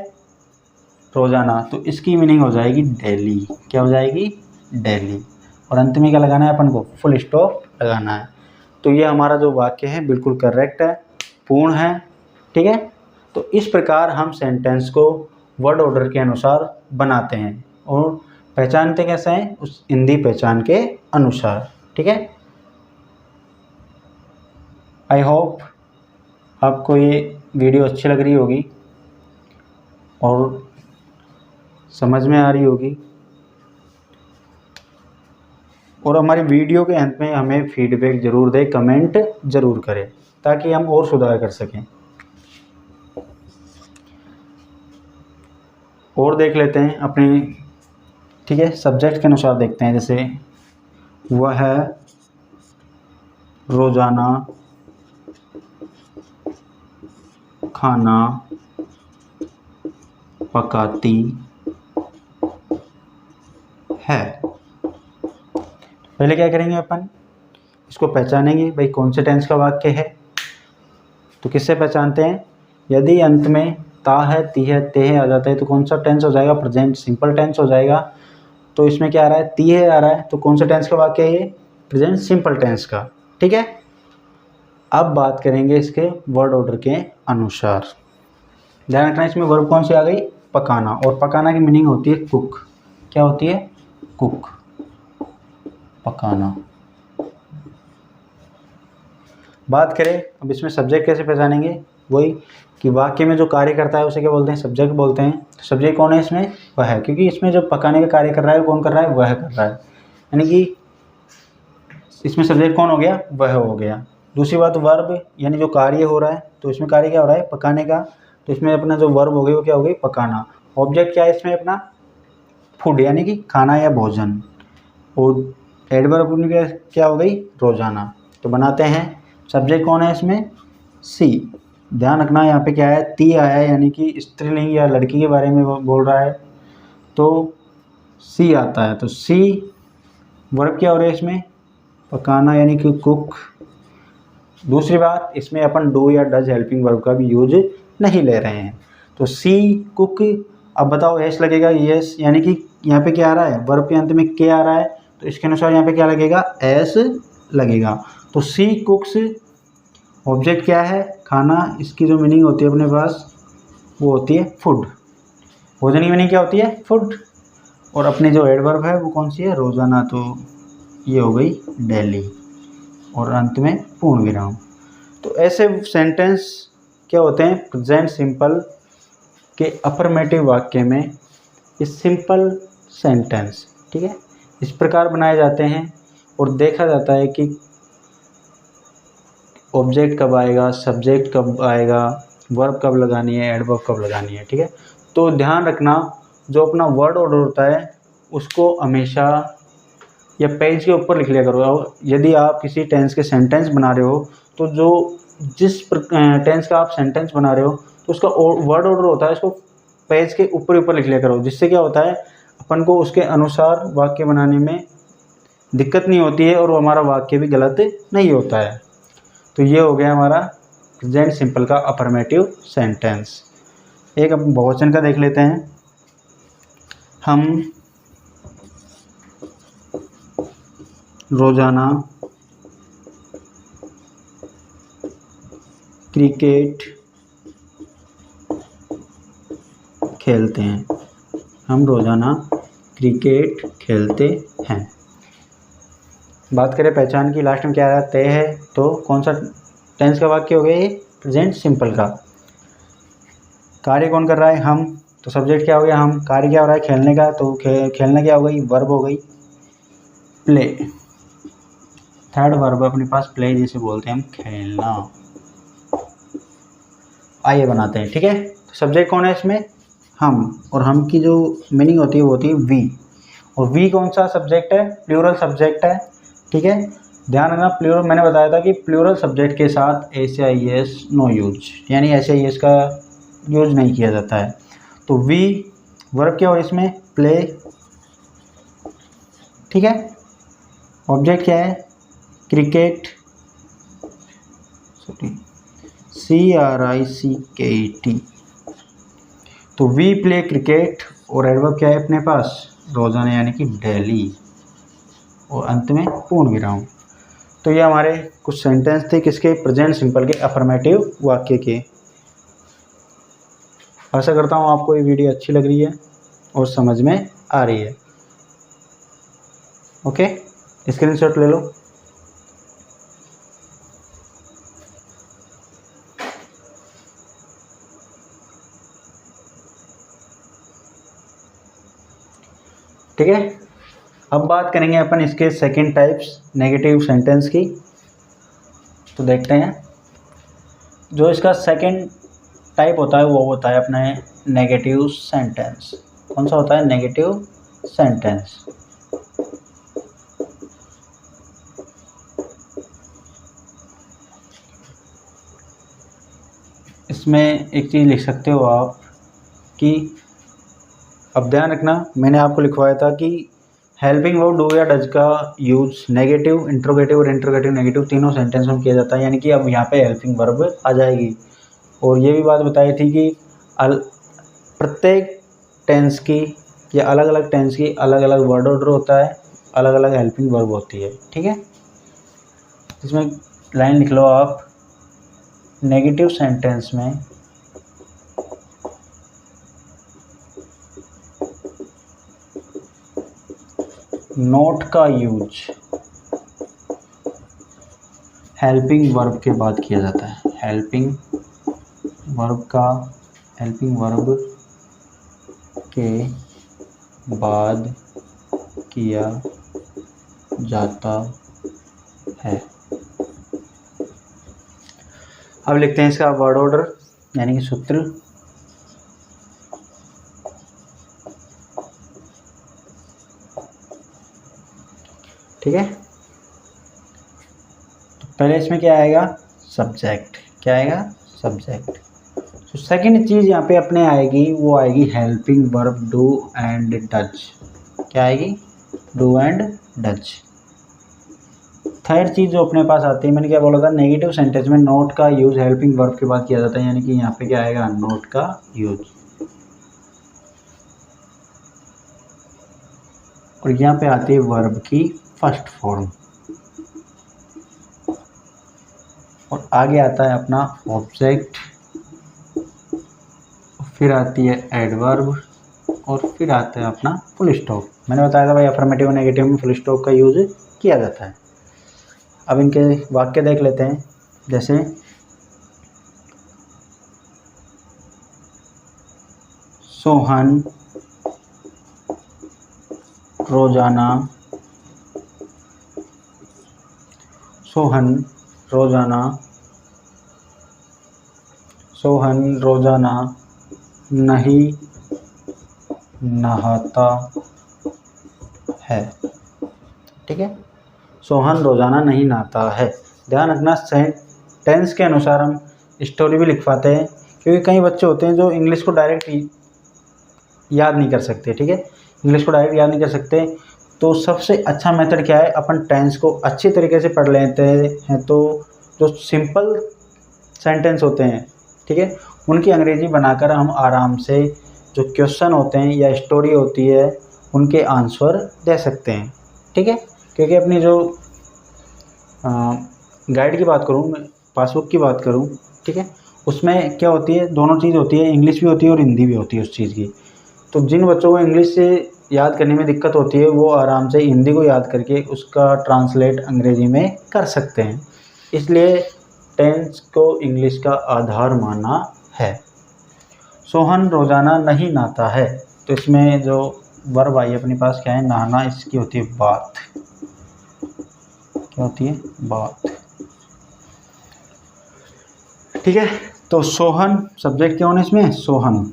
रोजाना, तो इसकी मीनिंग हो जाएगी डेली, क्या हो जाएगी, डेली। और अंत में क्या लगाना है अपन को, फुल स्टॉप लगाना है। तो ये हमारा जो वाक्य है बिल्कुल करेक्ट है, पूर्ण है, ठीक है। तो इस प्रकार हम सेंटेंस को वर्ड ऑर्डर के अनुसार बनाते हैं और पहचानते कैसे हैं, उस हिंदी पहचान के अनुसार, ठीक है। आई होप आपको ये वीडियो अच्छी लग रही होगी और समझ में आ रही होगी। और हमारी वीडियो के अंत में हमें फीडबैक ज़रूर दें, कमेंट ज़रूर करें ताकि हम और सुधार कर सकें। और देख लेते हैं अपने, ठीक है, सब्जेक्ट के अनुसार देखते हैं। जैसे वह रोज़ाना खाना पकाती है। पहले क्या करेंगे अपन, इसको पहचानेंगे भाई कौन से टेंस का वाक्य है। तो किससे पहचानते हैं, यदि अंत में ता है, ती है, ते है आ जाता है तो कौन सा टेंस हो जाएगा, प्रेजेंट सिंपल टेंस हो जाएगा। तो इसमें क्या आ रहा है, ती है आ रहा है, तो कौन सा टेंस का वाक्य है ये, प्रेजेंट सिंपल टेंस का, ठीक है। अब बात करेंगे इसके वर्ड ऑर्डर के अनुसार। ध्यान रखना इसमें वर्ब कौन सी आ गई, पकाना। और पकाना की मीनिंग होती है कुक, क्या होती है, कुक, पकाना। बात करें अब इसमें सब्जेक्ट कैसे पहचानेंगे, वही कि वाक्य में जो कार्य करता है उसे क्या बोलते हैं, सब्जेक्ट बोलते हैं। सब्जेक्ट कौन है इसमें, वह है, क्योंकि इसमें जो पकाने का कार्य कर रहा है कौन कर रहा है, वह कर रहा है, यानी कि इसमें सब्जेक्ट कौन हो गया, वह हो गया। दूसरी बात वर्ब, यानी जो कार्य हो रहा है, तो इसमें कार्य क्या हो रहा है, पकाने का, तो इसमें अपना जो वर्ब हो गई वो क्या हो गई, पकाना। ऑब्जेक्ट क्या है इसमें अपना, फूड, यानी कि खाना या भोजन, और एडवर्ब अपनी क्या हो गई, रोजाना। तो बनाते हैं, सब्जेक्ट कौन है इसमें, सी। ध्यान रखना यहाँ पे क्या है, ती आया है, यानी कि स्त्रीलिंग या लड़की के बारे में बोल रहा है, तो सी आता है। तो सी वर्ब क्या हो रहा है इसमें, पकाना, यानी कि कुक। दूसरी बात, इसमें अपन डू या डज हेल्पिंग वर्ब का भी यूज नहीं ले रहे हैं। तो सी कुक, अब बताओ एस लगेगा, यस, यानी कि यहाँ पे क्या आ रहा है, वर्ब के अंत में के आ रहा है, तो इसके अनुसार यहाँ पे क्या लगेगा, एस लगेगा। तो सी कुक्स, ऑब्जेक्ट क्या है, खाना, इसकी जो मीनिंग होती है अपने पास वो होती है फूड, भोजन की मीनिंग क्या होती है, फूड। और अपनी जो एडवर्ब है वो कौन सी है, रोजाना, तो ये हो गई डेली, और अंत में पूर्ण विराम। तो ऐसे सेंटेंस क्या होते हैं, प्रेजेंट सिंपल के अफर्मेटिव वाक्य में ये सिंपल सेंटेंस, ठीक है, इस प्रकार बनाए जाते हैं। और देखा जाता है कि ऑब्जेक्ट कब आएगा, सब्जेक्ट कब आएगा, वर्ब कब लगानी है, एडवर्ब कब लगानी है, ठीक है। तो ध्यान रखना, जो अपना वर्ड ऑर्डर होता है उसको हमेशा या पेज के ऊपर लिख लिया करो। यदि आप किसी टेंस के सेंटेंस बना रहे हो, तो जो जिस टेंस का आप सेंटेंस बना रहे हो तो उसका वर्ड ऑर्डर होता है, उसको पेज के ऊपर लिख लिया करो, जिससे क्या होता है, अपन को उसके अनुसार वाक्य बनाने में दिक्कत नहीं होती है, और वो हमारा वाक्य भी गलत नहीं होता है। तो ये हो गया हमारा प्रेजेंट सिंपल का अफर्मेटिव सेंटेंस। एक अब बहुवचन का देख लेते हैं। हम रोजाना क्रिकेट खेलते हैं, हम रोजाना क्रिकेट खेलते हैं। बात करें पहचान की, लास्ट में क्या आया, तय है, तो कौन सा टेंस का वाक्य हो गया ये, प्रेजेंट सिंपल का। कार्य कौन कर रहा है, हम, तो सब्जेक्ट क्या हो गया, हम, कार्य क्या हो रहा है, खेलने का, तो खेलना क्या हो गई, वर्ब हो गई, प्ले। थर्ड वर्ब अपने पास प्ले, जिसे बोलते हैं हम खेलना। आइए बनाते हैं, ठीक है। तो सब्जेक्ट कौन है इसमें, हम, और हम की जो मीनिंग होती है वो होती है वी, और वी कौन सा सब्जेक्ट है, प्लूरल सब्जेक्ट है, ठीक है। ध्यान रखना, प्लूरल, मैंने बताया था कि प्लूरल सब्जेक्ट के साथ S I S no use, यानी एस आई एस का यूज नहीं किया जाता है। तो वी वर्ब क्या हो इसमें, प्ले, ठीक है। ऑब्जेक्ट क्या है, क्रिकेट, CRICKET। तो वी प्ले क्रिकेट, और एडवर्ब क्या है अपने पास, रोजाना, यानी कि डेली, और अंत में पूर्ण विराम। तो ये हमारे कुछ सेंटेंस थे किसके, प्रेजेंट सिंपल के अफर्मेटिव वाक्य के। आशा करता हूँ आपको ये वीडियो अच्छी लग रही है और समझ में आ रही है। ओके, स्क्रीनशॉट ले लो। ठीक है, अब बात करेंगे अपन इसके सेकंड टाइप्स नेगेटिव सेंटेंस की। तो देखते हैं, जो इसका सेकंड टाइप होता है वो होता है अपना नेगेटिव सेंटेंस। कौन सा होता है, नेगेटिव सेंटेंस। इसमें एक चीज़ लिख सकते हो आप कि, अब ध्यान रखना, मैंने आपको लिखवाया था कि हेल्पिंग वर्ब डू या डज का यूज नेगेटिव, इंट्रोगेटिव और इंट्रोगेटिव नेगेटिव तीनों सेंटेंस में किया जाता है, यानी कि अब यहाँ पे हेल्पिंग वर्ब आ जाएगी। और ये भी बात बताई थी कि प्रत्येक टेंस की या अलग अलग टेंस की अलग अलग वर्ड ऑर्डर होता है, अलग अलग हेल्पिंग वर्ब होती है, ठीक है। इसमें लाइन लिख लो आप, नेगेटिव सेंटेंस में नोट का यूज हेल्पिंग वर्ब के बाद किया जाता है। हेल्पिंग वर्ब के बाद किया जाता है। अब लिखते हैं इसका वर्ड ऑर्डर यानी कि सूत्र। ठीक है, तो पहले इसमें क्या आएगा, सब्जेक्ट। क्या आएगा, सब्जेक्ट। तो सेकंड चीज़ यहाँ पे अपने आएगी, वो आएगी helping verb do and does. क्या आएगी, डू एंड डज। थर्ड चीज़ जो अपने पास आती है, मैंने क्या बोला था, नेगेटिव सेंटेंस में नोट का यूज हेल्पिंग वर्ब के बाद किया जाता है, यानी कि यहाँ पे क्या आएगा, नोट का यूज। और यहाँ पे आती है वर्ब की फर्स्ट फॉर्म, और आगे आता है अपना ऑब्जेक्ट, फिर आती है एडवर्ब, और फिर आता है अपना फुल स्टॉप। मैंने बताया था भाई अफर्मेटिव नेगेटिव में फुल स्टॉप का यूज किया जाता है। अब इनके वाक्य देख लेते हैं। जैसे सोहन रोजाना नहीं नहाता है। ठीक है, सोहन रोजाना नहीं नहाता है। ध्यान रखना, टेंस के अनुसार हम स्टोरी भी लिख पाते हैं, क्योंकि कई बच्चे होते हैं जो इंग्लिश को डायरेक्ट याद नहीं कर सकते। ठीक है, इंग्लिश को डायरेक्ट याद नहीं कर सकते, तो सबसे अच्छा मेथड क्या है, अपन टेंस को अच्छी तरीके से पढ़ लेते हैं। तो जो सिंपल सेंटेंस होते हैं, ठीक है, उनकी अंग्रेजी बनाकर हम आराम से जो क्वेश्चन होते हैं या स्टोरी होती है उनके आंसर दे सकते हैं। ठीक है, क्योंकि अपनी जो गाइड की बात करूँ, मैं पासबुक की बात करूँ, ठीक है, उसमें क्या होती है, दोनों चीज़ होती है, इंग्लिश भी होती है और हिंदी भी होती है उस चीज़ की। तो जिन बच्चों को इंग्लिश से याद करने में दिक्कत होती है, वो आराम से हिंदी को याद करके उसका ट्रांसलेट अंग्रेजी में कर सकते हैं। इसलिए टेंस को इंग्लिश का आधार माना है। सोहन रोज़ाना नहीं नहाता है, तो इसमें जो वर्ब आई अपने पास क्या है, नहाना, इसकी होती है बात। क्या होती है, बात। ठीक है, तो सोहन सब्जेक्ट क्या होना इसमें, सोहन।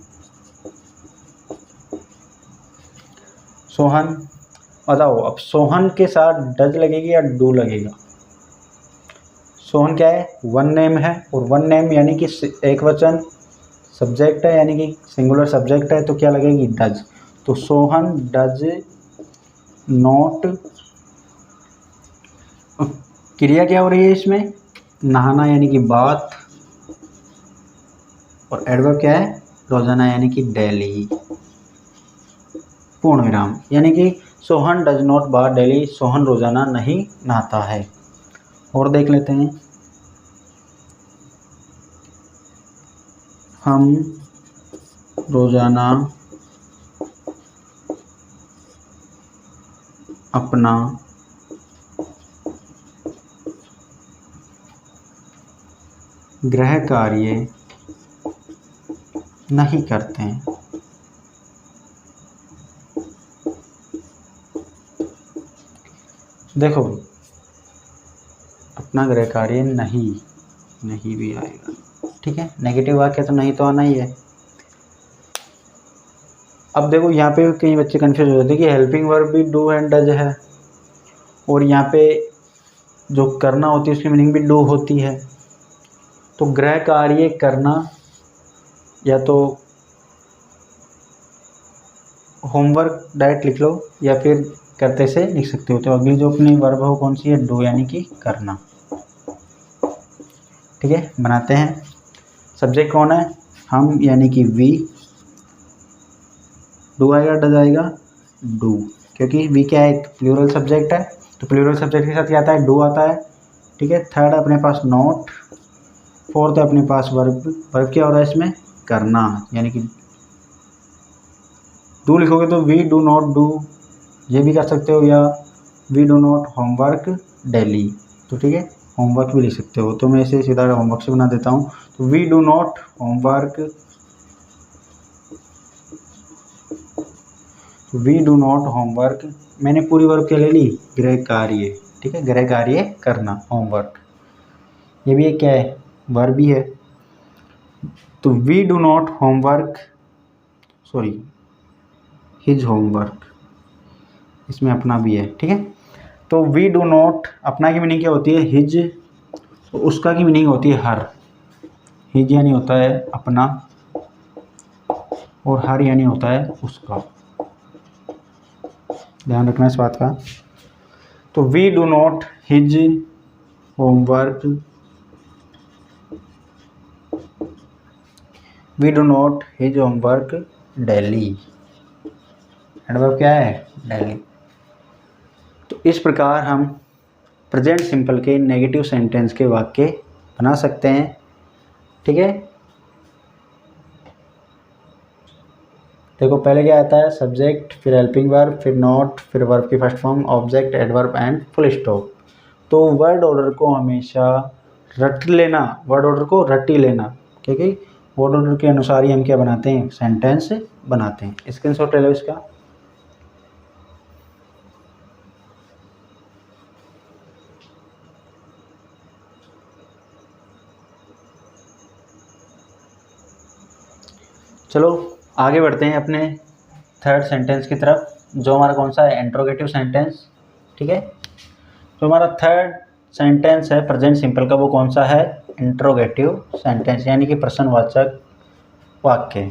बताओ अब सोहन के साथ डज लगेगी या डू लगेगा। सोहन क्या है, वन नेम है, और वन नेम यानी कि एक वचन, सब्जेक्ट है यानी कि सिंगुलर सब्जेक्ट है, तो क्या लगेगी, डज। तो सोहन डज नॉट, क्रिया क्या हो रही है इसमें, नहाना यानी कि बात, और एडवर्ब क्या है, रोजाना यानी कि डेली, पूर्ण विराम। यानी कि Sohan does not bath daily, Sohan रोजाना नहीं नहाता है। और देख लेते हैं, हम रोजाना अपना गृह कार्य नहीं करते हैं। देखो, अपना गृह कार्य नहीं भी आएगा। ठीक है, नेगेटिव वाक्य तो नहीं तो आना ही है। अब देखो यहाँ पे कई बच्चे कंफ्यूज हो जाते हैं कि हेल्पिंग वर्ब भी डू एंड डज है, और यहाँ पे जो करना होती है उसकी मीनिंग भी डू होती है। तो गृह कार्य करना, या तो होमवर्क डायरेक्ट लिख लो, या फिर करते से लिख सकते हो। तो अगली जो अपनी वर्ब है वो कौन सी है, डू यानी कि करना। ठीक है, बनाते हैं। सब्जेक्ट कौन है, हम यानी कि वी, डू आएगा डज आएगा, डू, क्योंकि वी क्या है, प्लूरल सब्जेक्ट है, तो प्लूरल सब्जेक्ट के साथ क्या आता है, डू आता है। ठीक है, थर्ड अपने पास नॉट, फोर्थ अपने पास वर्ब क्या हो रहा है इसमें, करना, यानी कि डू लिखोगे तो वी डू नॉट डू, ये भी कर सकते हो, या we do not homework daily, तो ठीक है होमवर्क भी लिख सकते हो। तो मैं इसे सीधा होमवर्क से बना देता हूँ। तो we do not homework, we do not homework, मैंने पूरी वर्ब क्या ले ली, गृह कार्य, ठीक है गृह कार्य करना, होमवर्क, ये भी एक क्या है, वर्ब भी है। तो we do not homework, sorry his homework, इसमें अपना भी है, ठीक है। तो वी डू नॉट, अपना की मीनिंग क्या होती है, हिज, तो उसका की मीनिंग होती है हर। हिज यानी होता है अपना, और हर यानी होता है उसका, ध्यान रखना इस बात का। तो we do not his homework, we do not his homework daily, adverb क्या है, डेली। तो इस प्रकार हम प्रेजेंट सिंपल के नेगेटिव सेंटेंस के वाक्य बना सकते हैं, ठीक है। देखो पहले क्या आता है, सब्जेक्ट, फिर हेल्पिंग वर्ब, फिर नॉट, फिर वर्ब की first form, object, adverb and full stop. तो वर्ड ऑर्डर को हमेशा रट लेना, वर्ड ऑर्डर को रट ही लेना, ठीक है। वर्ड ऑर्डर के अनुसार ही हम क्या बनाते हैं, सेंटेंस बनाते हैं। स्क्रीनशॉट ले लो इसका। चलो आगे बढ़ते हैं अपने थर्ड सेंटेंस की तरफ, जो हमारा कौन सा है, इंट्रोगेटिव सेंटेंस, ठीक है। जो हमारा थर्ड सेंटेंस है प्रेजेंट सिंपल का, वो कौन सा है, इंट्रोगेटिव सेंटेंस, यानी कि प्रश्नवाचक वाक्य,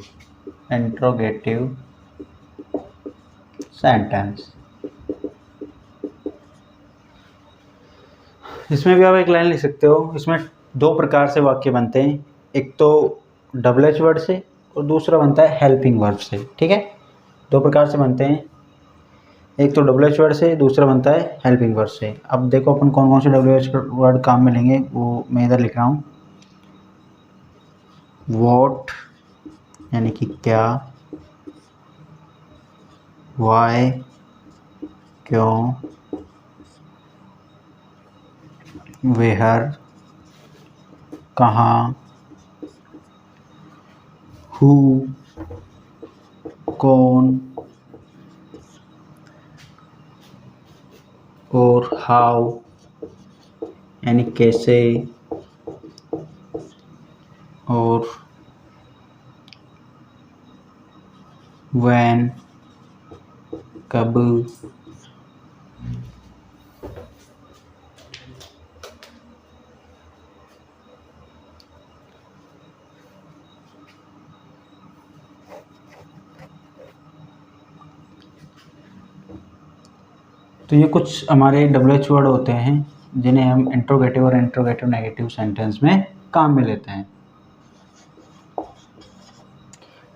इंट्रोगेटिव सेंटेंस। इसमें भी आप एक लाइन लिख सकते हो। इसमें दो प्रकार से वाक्य बनते हैं, एक तो डबल एच वर्ड से और दूसरा बनता है हेल्पिंग वर्ब से, ठीक है। दो प्रकार से बनते हैं, एक तो डबल एच वर्ड से, दूसरा बनता है हेल्पिंग वर्ब से। अब देखो अपन कौन कौन से डबल एच वर्ड काम में लेंगे, वो मैं इधर लिख रहा हूँ। वॉट यानी कि क्या, वाई क्यों, वेहर कहाँ, हु कौन, और हाउ यानी कैसे, और व्हेन कब। तो ये कुछ हमारे डबल एच वर्ड होते हैं जिन्हें हम इंट्रोगेटिव और इंट्रोगेटिव नेगेटिव सेंटेंस में काम में लेते हैं,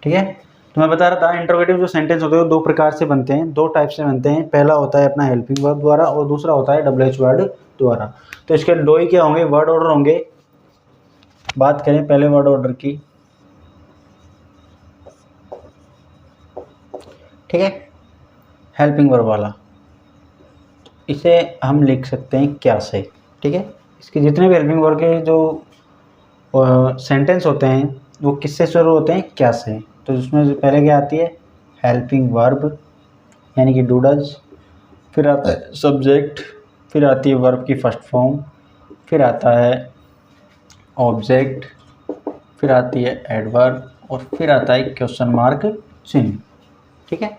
ठीक है। तो मैं बता रहा था इंट्रोगेटिव जो सेंटेंस होते हैं वो दो प्रकार से बनते हैं, दो टाइप से बनते हैं। पहला होता है अपना हेल्पिंग वर्ब द्वारा और दूसरा होता है डबल एच वर्ड द्वारा। तो इसके दो ही क्या होंगे, वर्ड ऑर्डर होंगे। बात करें पहले वर्ड ऑर्डर की, ठीक है, हेल्पिंग वर्ब वाला, इसे हम लिख सकते हैं क्या से, ठीक है। इसके जितने भी हेल्पिंग वर्ब के जो सेंटेंस होते हैं वो किससे शुरू होते हैं, क्या से। तो इसमें पहले क्या आती है, हेल्पिंग वर्ब यानी कि डू डज, फिर आता है सब्जेक्ट, फिर आती है वर्ब की फर्स्ट फॉर्म, फिर आता है ऑब्जेक्ट, फिर आती है एडवर्ब, और फिर आता है क्वेश्चन मार्क चिन्ह, ठीक है।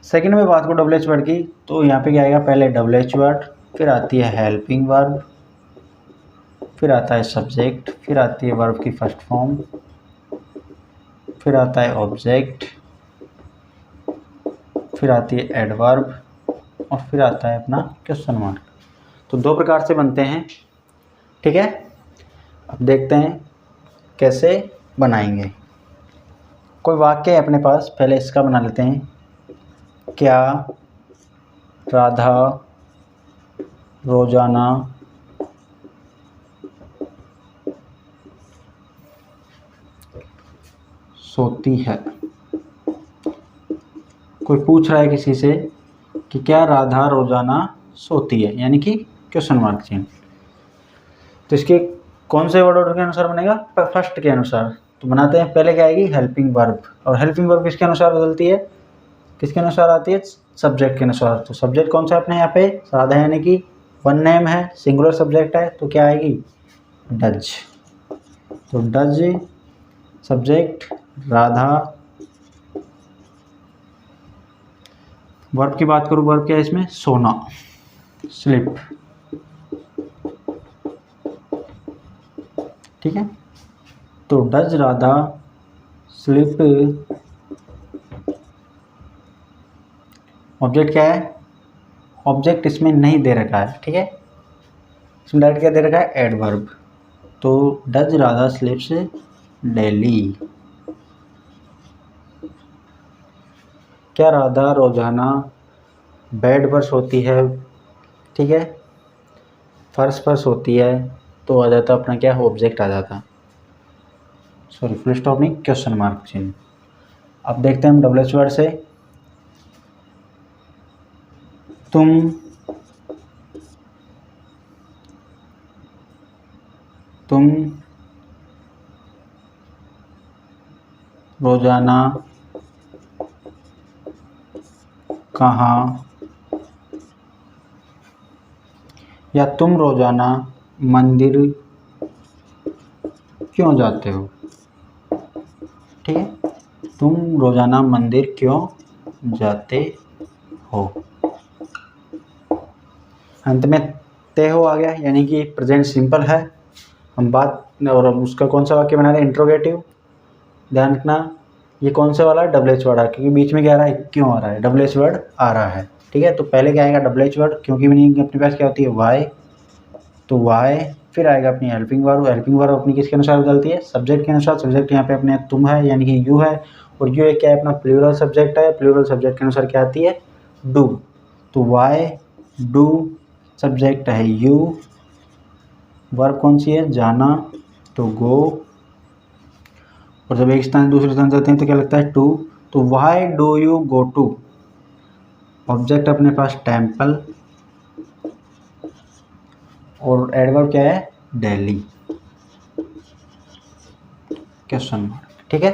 सेकंड में बात को डबल एच वर्ड की, तो यहाँ पे क्या आएगा, पहले डबल एच वर्ड, फिर आती है हेल्पिंग वर्ब, फिर आता है सब्जेक्ट, फिर आती है वर्ब की फर्स्ट फॉर्म, फिर आता है ऑब्जेक्ट, फिर आती है एडवर्ब, और फिर आता है अपना क्वेश्चन मार्क। तो दो प्रकार से बनते हैं, ठीक है। अब देखते हैं कैसे बनाएंगे। कोई वाक्य है अपने पास, पहले इसका बना लेते हैं। क्या राधा रोजाना सोती है। कोई पूछ रहा है किसी से कि क्या राधा रोजाना सोती है, यानी कि क्वेश्चन मार्क चिन्ह। तो इसके कौन से वर्ड ऑर्डर के अनुसार बनेगा, फर्स्ट के अनुसार। तो बनाते हैं, पहले क्या आएगी हेल्पिंग वर्ब, और हेल्पिंग वर्ब किसके अनुसार बदलती है, किसके अनुसार आती है, सब्जेक्ट के अनुसार। तो सब्जेक्ट कौन सा अपने यहाँ पे राधा, यानी कि वन नेम है, सिंगुलर सब्जेक्ट है, तो क्या आएगी डज। तो डज सब्जेक्ट राधा। वर्ब की बात करूँ, वर्ब क्या है इसमें, सोना, स्लिप, ठीक है। तो डज राधा स्लिप, ऑब्जेक्ट क्या है, ऑब्जेक्ट इसमें नहीं दे रखा है, ठीक है। इसमें डायरेक्ट क्या दे रखा है, एडवर्ब। तो डज राधा स्लिप्स डेली, क्या राधा रोजाना बेड पर सोती है, ठीक है, फर्श पर सोती है। तो आ जाता अपना क्या, ऑब्जेक्ट आ जाता, सॉरी फुल स्टॉप नहीं, क्वेश्चन मार्क चिन्ह। अब देखते हैं हम डबल एच वर्ड से, तुम रोजाना कहाँ, या तुम रोजाना मंदिर क्यों जाते हो, ठीक है, तुम रोजाना मंदिर क्यों जाते हो। अंत में ते हो आ गया, यानी कि प्रेजेंट सिंपल है। हम बात, और उसका कौन सा वाक्य बना रहे हैं, इंट्रोगेटिव। ध्यान रखना ये कौन से वाला है, डबल एच वर्ड है, क्योंकि बीच में क्या आ रहा है, क्यों आ रहा है, डबल एच वर्ड आ रहा है, ठीक है। तो पहले क्या आएगा, डबल एच वर्ड, क्योंकि मीनिंग अपने पास क्या होती है, वाई। तो वाई, फिर आएगा अपनी हेल्पिंग वर्ब। हेल्पिंग वर्ब अपनी किसके अनुसार बदलती है, सब्जेक्ट के अनुसार। सब्जेक्ट यहाँ पे अपने तुम है, यानी कि यू है, और यू एक क्या है, अपना प्लूरल सब्जेक्ट है। प्लूरल सब्जेक्ट के अनुसार क्या आती है, डू। तो वाई डू सब्जेक्ट है यू, वर्ब कौन सी है, जाना, तो गो। और जब एक स्थान दूसरे स्थान जाते हैं तो क्या लगता है, टू। तो why do you go to, object अपने पास टेम्पल, और एडवर्ब क्या है, दिल्ली, क्वेश्चन मार्क, ठीक है।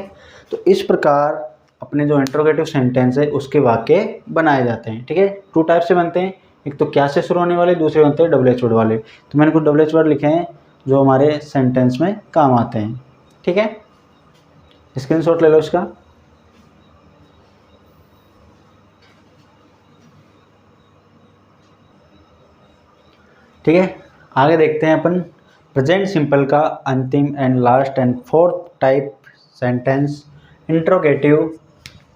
तो इस प्रकार अपने जो इंट्रोगेटिव सेंटेंस है उसके वाक्य बनाए जाते हैं, ठीक है। टू टाइप से बनते हैं, एक तो क्या से शुरू होने वाले, दूसरे बनते हैं डबल एच वर्ड वाले। तो मैंने कुछ डबल एच वर्ड लिखे हैं जो हमारे सेंटेंस में काम आते हैं, ठीक है। स्क्रीनशॉट ले लो इसका। ठीक है, आगे देखते हैं अपन प्रेजेंट सिंपल का अंतिम and last and fourth type sentence, interrogative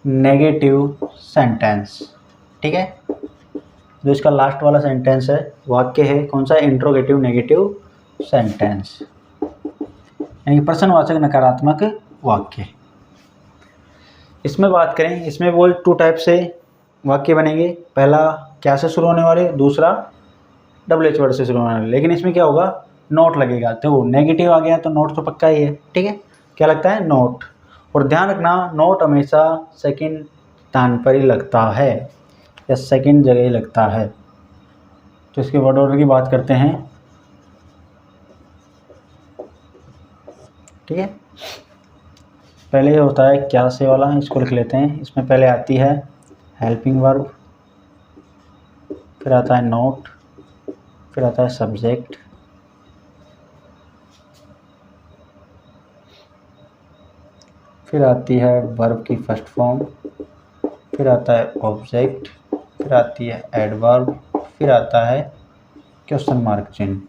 negative sentence, ठीक है। जो इसका लास्ट वाला सेंटेंस है, वाक्य है कौन सा, इंट्रोगेटिव नेगेटिव सेंटेंस, यानी प्रश्नवाचक नकारात्मक वाक्य। इसमें बात करें, इसमें वो टू टाइप से वाक्य बनेंगे, पहला क्या से शुरू होने वाले, दूसरा डबल एच वर्ड से शुरू होने वाले। लेकिन इसमें क्या होगा, नोट लगेगा। तो नेगेटिव आ गया तो नोट तो पक्का ही है, ठीक है, क्या लगता है, नोट। और ध्यान रखना नोट हमेशा सेकंड स्थान पर ही लगता है, या सेकंड जगह ही लगता है। तो इसके वर्ड ऑर्डर की बात करते हैं, ठीक है। पहले ये होता है क्या से वाला, इसको लिख लेते हैं। इसमें पहले आती है हेल्पिंग वर्ब, फिर आता है नोट, फिर आता है सब्जेक्ट, फिर आती है वर्ब की फर्स्ट फॉर्म, फिर आता है ऑब्जेक्ट, फिर आती है एडवर्ब, फिर आता है क्वेश्चन मार्क चिन्ह।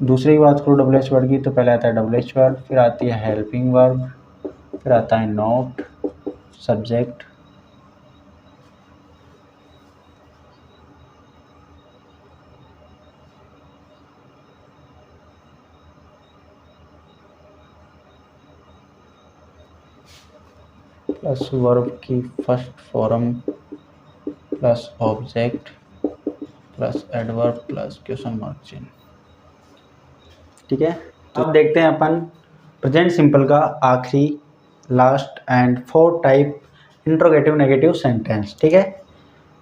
दूसरी बात करो डबल एच वर्ड की, तो पहले आता है डबल एच वर्ड, फिर आती है हेल्पिंग वर्ब, फिर आता है नोट, सब्जेक्ट, प्लस वर्ब की first form, plus object, plus adverb, plus question mark चिन्ह, ठीक है। तो अब देखते हैं अपन प्रेजेंट सिंपल का आखिरी last and fourth type interrogative negative sentence, ठीक है।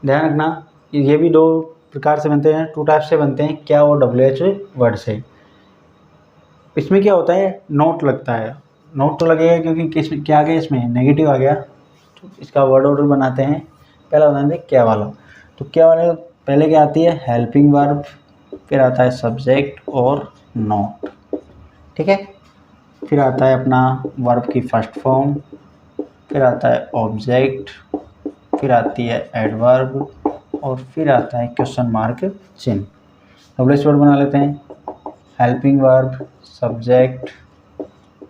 ध्यान रखना ये भी 2 प्रकार से बनते हैं, 2 टाइप से बनते हैं, क्या और WH वर्ड से। इसमें क्या होता है, नोट लगता है, नोट तो लगेगा क्योंकि किस क्या आ गया इसमें, नेगेटिव आ गया, तो इसका वर्ड ऑर्डर बनाते हैं। पहला बनाते हैं क्या वाला, तो क्या वाले पहले क्या आती है, हेल्पिंग वर्ब, फिर आता है सब्जेक्ट और नोट, ठीक है। फिर आता है अपना वर्ब की फर्स्ट फॉर्म, फिर आता है ऑब्जेक्ट, फिर आती है एडवर्ब, और फिर आता है क्वेश्चन मार्क चिन्ह। WH वर्ड बना लेते हैं, helping verb, subject,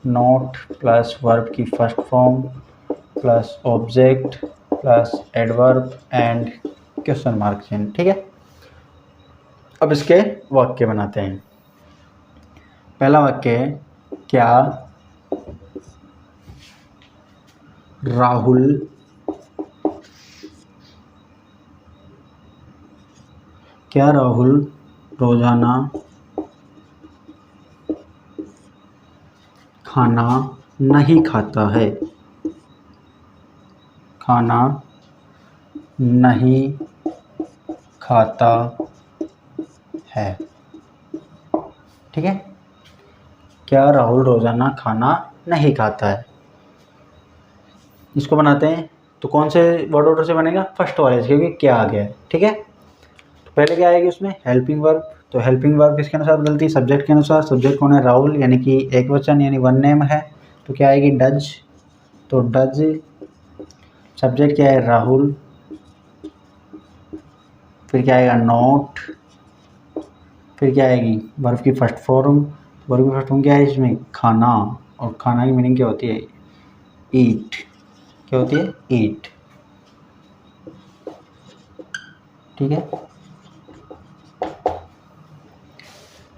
not plus verb की first form plus object plus adverb and question mark चिन्ह, ठीक है। अब इसके वाक्य बनाते हैं। पहला वाक्य है, क्या राहुल रोजाना खाना नहीं खाता है, खाना नहीं खाता है, ठीक है। क्या राहुल रोजाना खाना नहीं खाता है, इसको बनाते हैं। तो कौन से वर्ड ऑर्डर से बनेगा, फर्स्ट वाले से, क्योंकि क्या आ गया है, ठीक है। तो पहले क्या आएगी उसमें, हेल्पिंग वर्ब, तो हेल्पिंग वर्ब किसके अनुसार बदलती है, सब्जेक्ट के अनुसार। सब्जेक्ट कौन है, राहुल, यानी कि एक वचन यानी वन नेम है, तो क्या आएगी, डज, तो डज। सब्जेक्ट क्या है, राहुल, फिर क्या आएगा, नोट, फिर क्या आएगी, वर्ब की फर्स्ट फॉर्म। वर्ब की फर्स्ट फॉर्म क्या है इसमें, खाना, और खाना की मीनिंग क्या होती है, ईट, क्या होती है, ईट, ठीक है।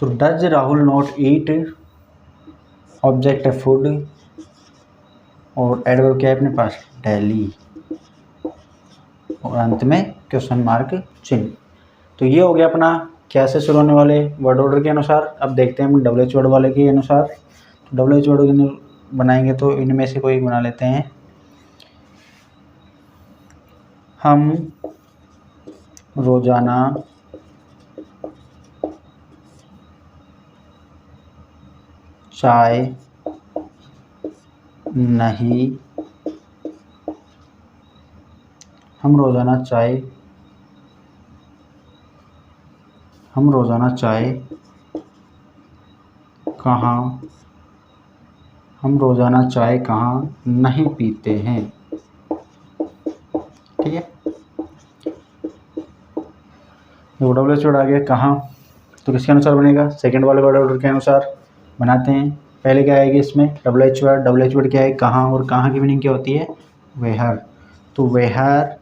तो does Rahul not eat, object है फूड, और एडवर्ब क्या है अपने पास, डेली, और अंत में क्वेश्चन मार्क चिन्ह। तो ये हो गया अपना क्या से शुरू होने वाले वर्ड ऑर्डर के अनुसार। अब देखते हैं हम WH वर्ड वाले के अनुसार। तो WH वर्ड बनाएंगे तो इनमें से कोई बना लेते हैं, हम रोजाना चाय नहीं, हम रोजाना चाय कहाँ, हम रोजाना चाय कहाँ नहीं पीते हैं, ठीक है। WH वर्ड आ गया कहाँ, तो किसके अनुसार बनेगा, सेकंड वाले वर्ड ऑर्डर के अनुसार बनाते हैं। पहले क्या आएगी इसमें, WH वर्ड क्या है, कहाँ, और कहाँ की मीनिंग क्या होती है, वेहर, तो वेहर।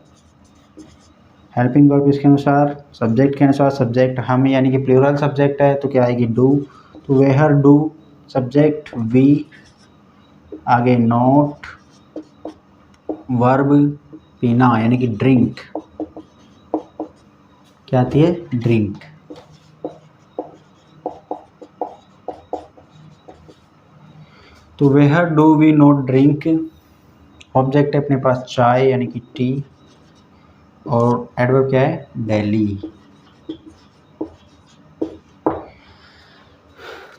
हेल्पिंग वर्ब इसके अनुसार, सब्जेक्ट के अनुसार, सब्जेक्ट हम यानी कि प्लूरल सब्जेक्ट है, तो क्या आएगी, डू, तो वेहर डू, सब्जेक्ट वी, आगे नोट, वर्ब पीना यानी कि ड्रिंक, क्या आती है, ड्रिंक। तो where do we not drink, object है अपने पास चाय यानी कि टी, और एडवर्ब क्या है, डेली।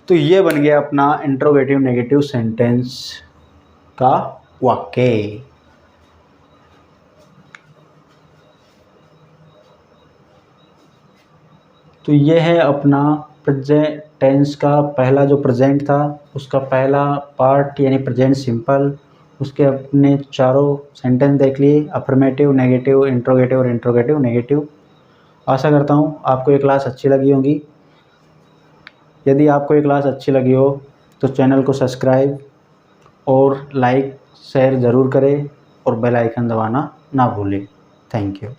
तो ये बन गया अपना इंट्रोगेटिव नेगेटिव सेंटेंस का वाक्य। तो ये है अपना प्रेजेंट टेंस का पहला जो प्रेजेंट था उसका पहला पार्ट यानी प्रेजेंट सिंपल, उसके अपने चारों सेंटेंस देख लिए, अफर्मेटिव, नेगेटिव, इंट्रोगेटिव और इंट्रोगेटिव नेगेटिव। आशा करता हूँ आपको ये क्लास अच्छी लगी होगी। यदि आपको ये क्लास अच्छी लगी हो तो चैनल को सब्सक्राइब और लाइक शेयर ज़रूर करें और बेल आइकन दबाना ना भूलें। Thank you.